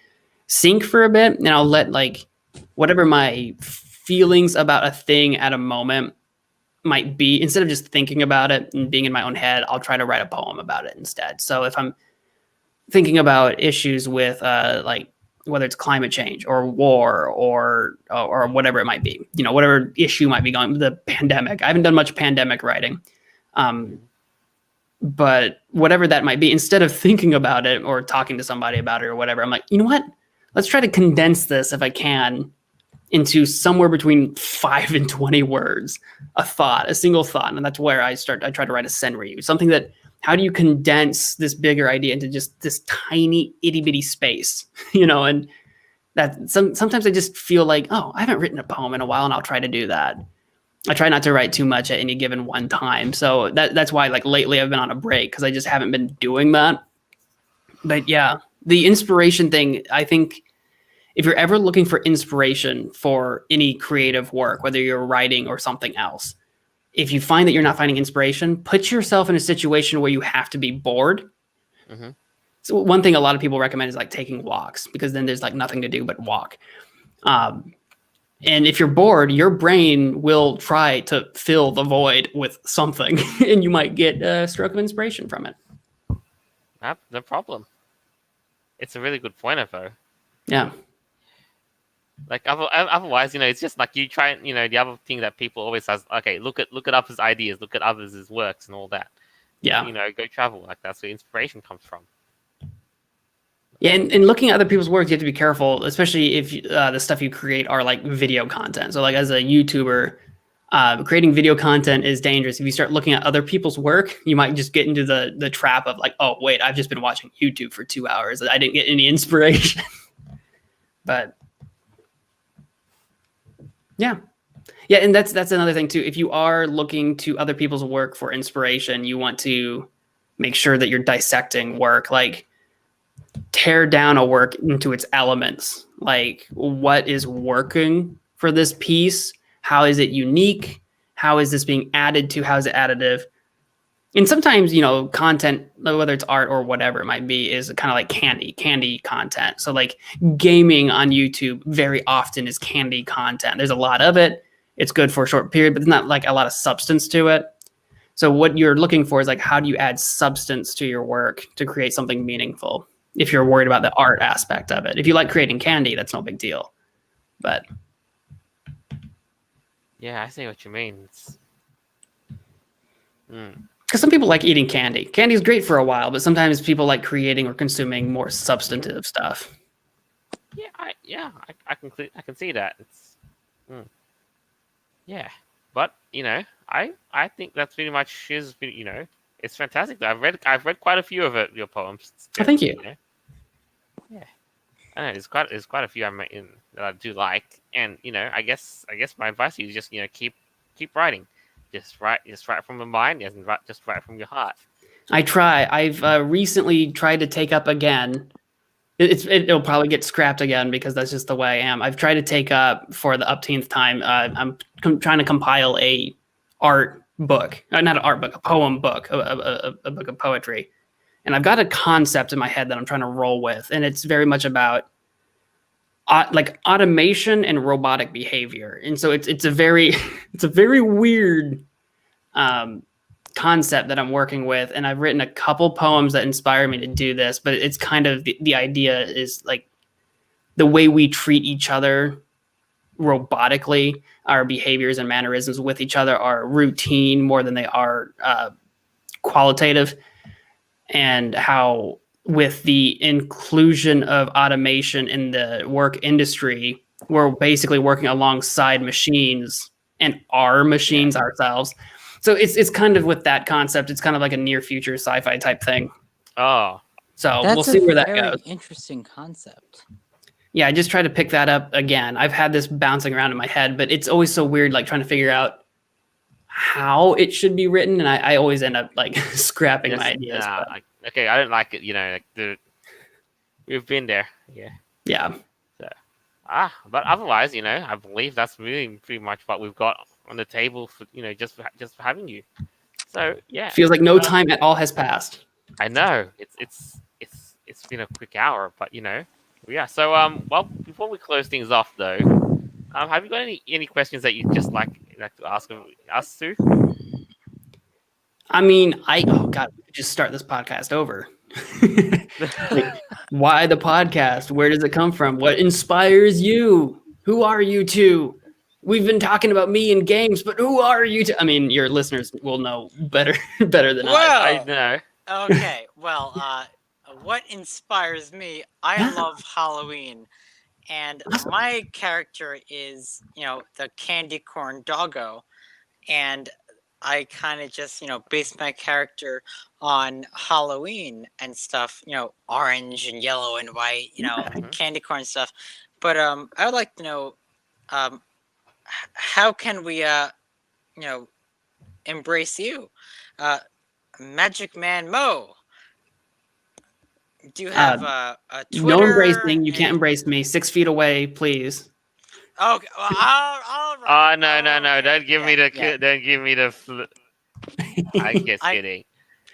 Speaker 3: sink for a bit. And I'll let like whatever my feelings about a thing at a moment might be, instead of just thinking about it and being in my own head, I'll try to write a poem about it instead. So if I'm thinking about issues with like whether it's climate change or war or whatever it might be, whatever issue might be going, the pandemic. I haven't done much pandemic writing. But whatever that might be, instead of thinking about it or talking to somebody about it or whatever, I'm like, you know what? Let's try to condense this if I can into somewhere between 5 and 20 words, a single thought. And that's where I try to write a senryu, something that how do you condense this bigger idea into just this tiny itty bitty space, you know? And that sometimes I just feel like, oh, I haven't written a poem in a while, and I'll try to do that. I try not to write too much at any given one time. So that's why like lately I've been on a break, because I just haven't been doing that. But yeah, the inspiration thing, I think if you're ever looking for inspiration for any creative work, whether you're writing or something else, if you find that you're not finding inspiration, put yourself in a situation where you have to be bored.
Speaker 1: Mm-hmm.
Speaker 3: So one thing a lot of people recommend is like taking walks, because then there's like nothing to do but walk. And if you're bored, your brain will try to fill the void with something, and you might get a stroke of inspiration from it.
Speaker 1: No problem. It's a really good point, though.
Speaker 3: Yeah.
Speaker 1: Like otherwise, it's just like you try. The other thing that people always says, okay, look at others' ideas, look at others' works, and all that.
Speaker 3: Yeah.
Speaker 1: Go travel. Like that's where inspiration comes from.
Speaker 3: Yeah, and looking at other people's works, you have to be careful, especially if the stuff you create are like video content. So like as a YouTuber, creating video content is dangerous. If you start looking at other people's work, you might just get into the trap of like, oh, wait, I've just been watching YouTube for 2 hours. I didn't get any inspiration. But yeah. Yeah, and that's another thing too. If you are looking to other people's work for inspiration, you want to make sure that you're dissecting work. Like, tear down a work into its elements. Like, what is working for this piece? How is it unique? How is this being added to? How is it additive? And sometimes, content, whether it's art or whatever it might be, is kind of like candy content. So like gaming on YouTube very often is candy content. There's a lot of it. It's good for a short period, but there's not like a lot of substance to it. So what you're looking for is like, how do you add substance to your work to create something meaningful? If you're worried about the art aspect of it. If you like creating candy, that's no big deal. But
Speaker 1: yeah, I see what you mean.
Speaker 3: Because some people like eating candy. Candy is great for a while, but sometimes people like creating or consuming more substantive stuff.
Speaker 1: Yeah, I can see that. It's yeah, but I think that's pretty much it's fantastic. I've read quite a few of your poems.
Speaker 3: Oh, thank you.
Speaker 1: Yeah, I know there's quite a few that I do like, and I guess my advice to you is just keep writing, just write from the mind, and just write from your heart.
Speaker 3: I try. I've recently tried to take up again. It'll probably get scrapped again because that's just the way I am. I've tried to take up for the upteenth time. I'm trying to compile a art book, not an art book, a poem book, a book of poetry. And I've got a concept in my head that I'm trying to roll with, and it's very much about like automation and robotic behavior. And so it's a very weird concept that I'm working with, and I've written a couple poems that inspire me to do this. But it's kind of the idea is like the way we treat each other robotically, our behaviors and mannerisms with each other are routine more than they are qualitative. And how with the inclusion of automation in the work industry, we're basically working alongside machines and our machines ourselves. So it's kind of with that concept. It's kind of like a near future sci-fi type thing.
Speaker 1: Oh,
Speaker 3: so we'll see where that goes.
Speaker 4: That's a very interesting concept.
Speaker 3: Yeah, I just try to pick that up again. I've had this bouncing around in my head, but it's always so weird, like trying to figure out how it should be written, and I always end up like scrapping my ideas.
Speaker 1: Okay, I don't like it. We've been there.
Speaker 3: Yeah.
Speaker 1: So, but otherwise, I believe that's really pretty much what we've got on the table for just for having you. So yeah,
Speaker 3: feels like no time at all has passed.
Speaker 1: I know it's been a quick hour, but yeah. So well, before we close things off though, have you got any questions that you just like to ask us to?
Speaker 3: I mean, oh god, just start this podcast over. Like, why the podcast? Where does it come from? What inspires you? Who are you two? We've been talking about me and games, but who are you two? I mean, your listeners will know better than
Speaker 1: I know.
Speaker 2: Okay, well, what inspires me? I love Halloween, and my character is, the candy corn doggo, and I kind of just, based my character on Halloween and stuff, orange and yellow and white,
Speaker 3: Okay.
Speaker 2: candy corn stuff. But I would like to know, how can we, embrace you, Magic Man Mo? Do you have a Twitter?
Speaker 3: No embracing. You can't
Speaker 2: and-
Speaker 3: embrace me. 6 feet away, please.
Speaker 2: Okay, well, all right.
Speaker 1: Oh no!
Speaker 2: Okay,
Speaker 1: Don't give me
Speaker 2: yeah,
Speaker 1: the
Speaker 2: yeah.
Speaker 1: don't give me the. I just
Speaker 2: I-
Speaker 1: kidding.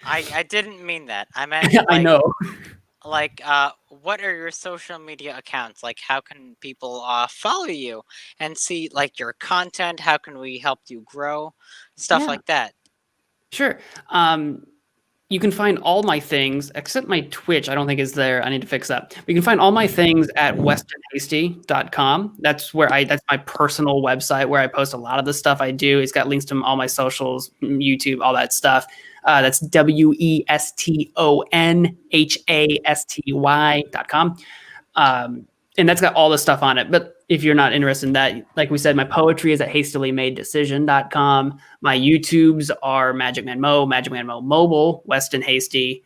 Speaker 2: I didn't mean that. I meant
Speaker 3: I know.
Speaker 2: like what are your social media accounts? Like how can people follow you and see like your content? How can we help you grow? Stuff
Speaker 3: Yeah.
Speaker 2: like that.
Speaker 3: Sure. You can find all my things, except my Twitch, I don't think is there. I need to fix that. But you can find all my things at westonhasty.com. That's my personal website where I post a lot of the stuff I do. It's got links to all my socials, YouTube, all that stuff. That's WESTONHASTY.com. And that's got all the stuff on it. But if you're not interested in that, like we said, my poetry is at hastilymadedecision.com. My YouTubes are MagicManMo, MagicManMo Mobile, Weston Hasty.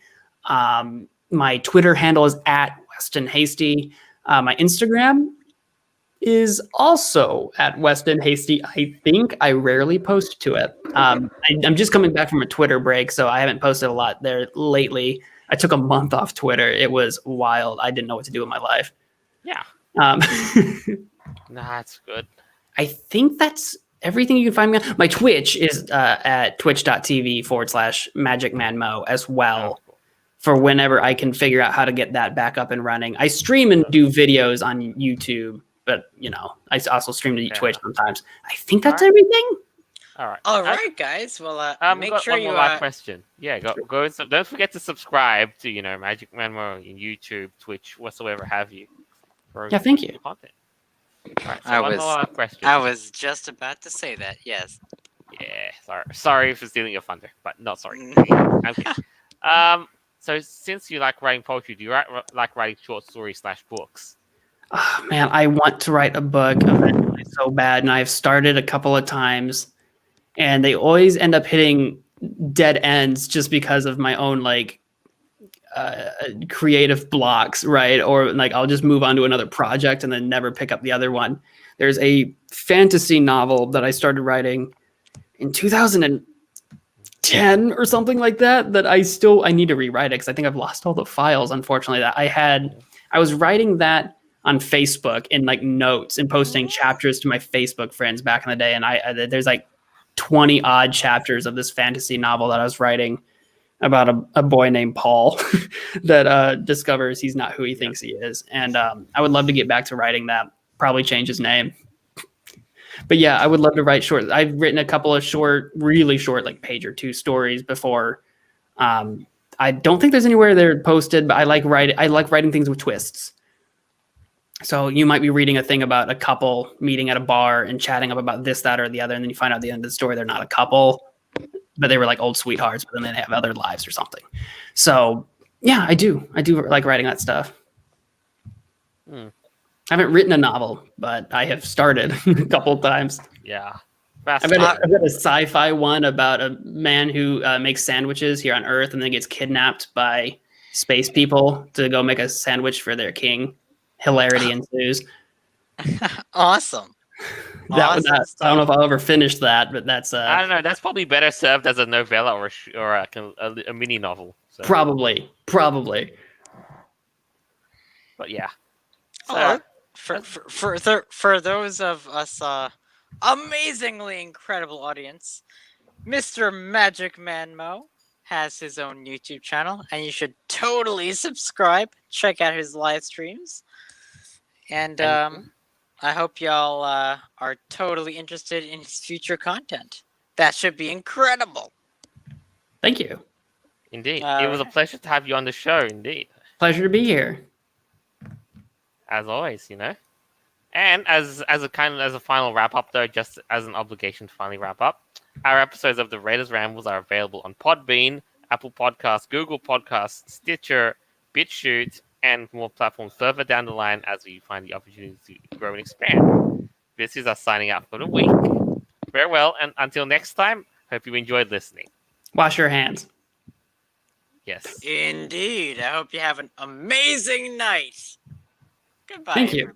Speaker 3: My Twitter handle is at Weston Hasty. My Instagram is also at Weston Hasty. I think I rarely post to it. I'm just coming back from a Twitter break, so I haven't posted a lot there lately. I took a month off Twitter. It was wild. I didn't know what to do with my life.
Speaker 1: Yeah.
Speaker 3: Um,
Speaker 1: Nah, that's good.
Speaker 3: I think that's everything you can find me on. My Twitch is at twitch.tv/MagicManMo as well, for whenever I can figure out how to get that back up and running. I stream and do videos on YouTube, but I also stream to Twitch sometimes. I think that's everything.
Speaker 1: All right.
Speaker 2: All right, guys. Well, make
Speaker 1: got
Speaker 2: sure
Speaker 1: one
Speaker 2: you
Speaker 1: more last question. Yeah, go. Don't forget to subscribe to MagicManMo on YouTube, Twitch, whatsoever have you. For
Speaker 3: Yeah, thank you.
Speaker 1: content. All right, so one more last question.
Speaker 2: I was just about to say that. Yes.
Speaker 1: Yeah, sorry for stealing your thunder, but not sorry.
Speaker 2: Mm.
Speaker 1: I'm kidding. So since you like writing poetry, do you like writing short stories / books?
Speaker 3: Oh, man, I want to write a book eventually so bad, and I've started a couple of times, and they always end up hitting dead ends just because of my own creative blocks, right? Or I'll just move on to another project and then never pick up the other one. There's a fantasy novel that I started writing in 2010 or something like that I need to rewrite it because I think I've lost all the files, unfortunately, that I had. I was writing that on Facebook in notes and posting chapters to my Facebook friends back in the day, and there's 20 odd chapters of this fantasy novel that I was writing about a boy named Paul that discovers he's not who he thinks he is. And I would love to get back to writing that, probably change his name. But yeah, I would love to write short. I've written a couple of really short, page or two stories before. I don't think there's anywhere they're posted, but I like writing things with twists. So you might be reading a thing about a couple meeting at a bar and chatting up about this, that, or the other. And then you find out at the end of the story, they're not a couple, but they were old sweethearts, but then they have other lives or something. So yeah, I do like writing that stuff. I haven't written a novel, but I have started a couple of times.
Speaker 1: Yeah.
Speaker 3: I've got a sci-fi one about a man who makes sandwiches here on Earth and then gets kidnapped by space people to go make a sandwich for their king. Hilarity ensues.
Speaker 2: Awesome.
Speaker 3: I don't know if I'll ever finish that, but that's
Speaker 1: I don't know. That's probably better served as a novella or a mini novel. So.
Speaker 3: Probably.
Speaker 1: But yeah. So,
Speaker 2: for those of us amazingly incredible audience, Mr. MagicManMo has his own YouTube channel, and you should totally subscribe. Check out his live streams, and I hope y'all are totally interested in his future content. That should be incredible.
Speaker 3: Thank you.
Speaker 1: Indeed, it was a pleasure to have you on the show. Indeed,
Speaker 3: pleasure to be here.
Speaker 1: As always, And as a final wrap up, though, just as an obligation to finally wrap up, our episodes of the Raiders Rambles are available on Podbean, Apple Podcasts, Google Podcasts, Stitcher, BitChute, and more platforms further down the line as we find the opportunity to grow and expand. This is us signing out for the week. Farewell, and until next time, Hope you enjoyed listening.
Speaker 3: Wash your hands.
Speaker 1: Yes.
Speaker 2: Indeed. I hope you have an amazing night. Goodbye.
Speaker 3: Thank you.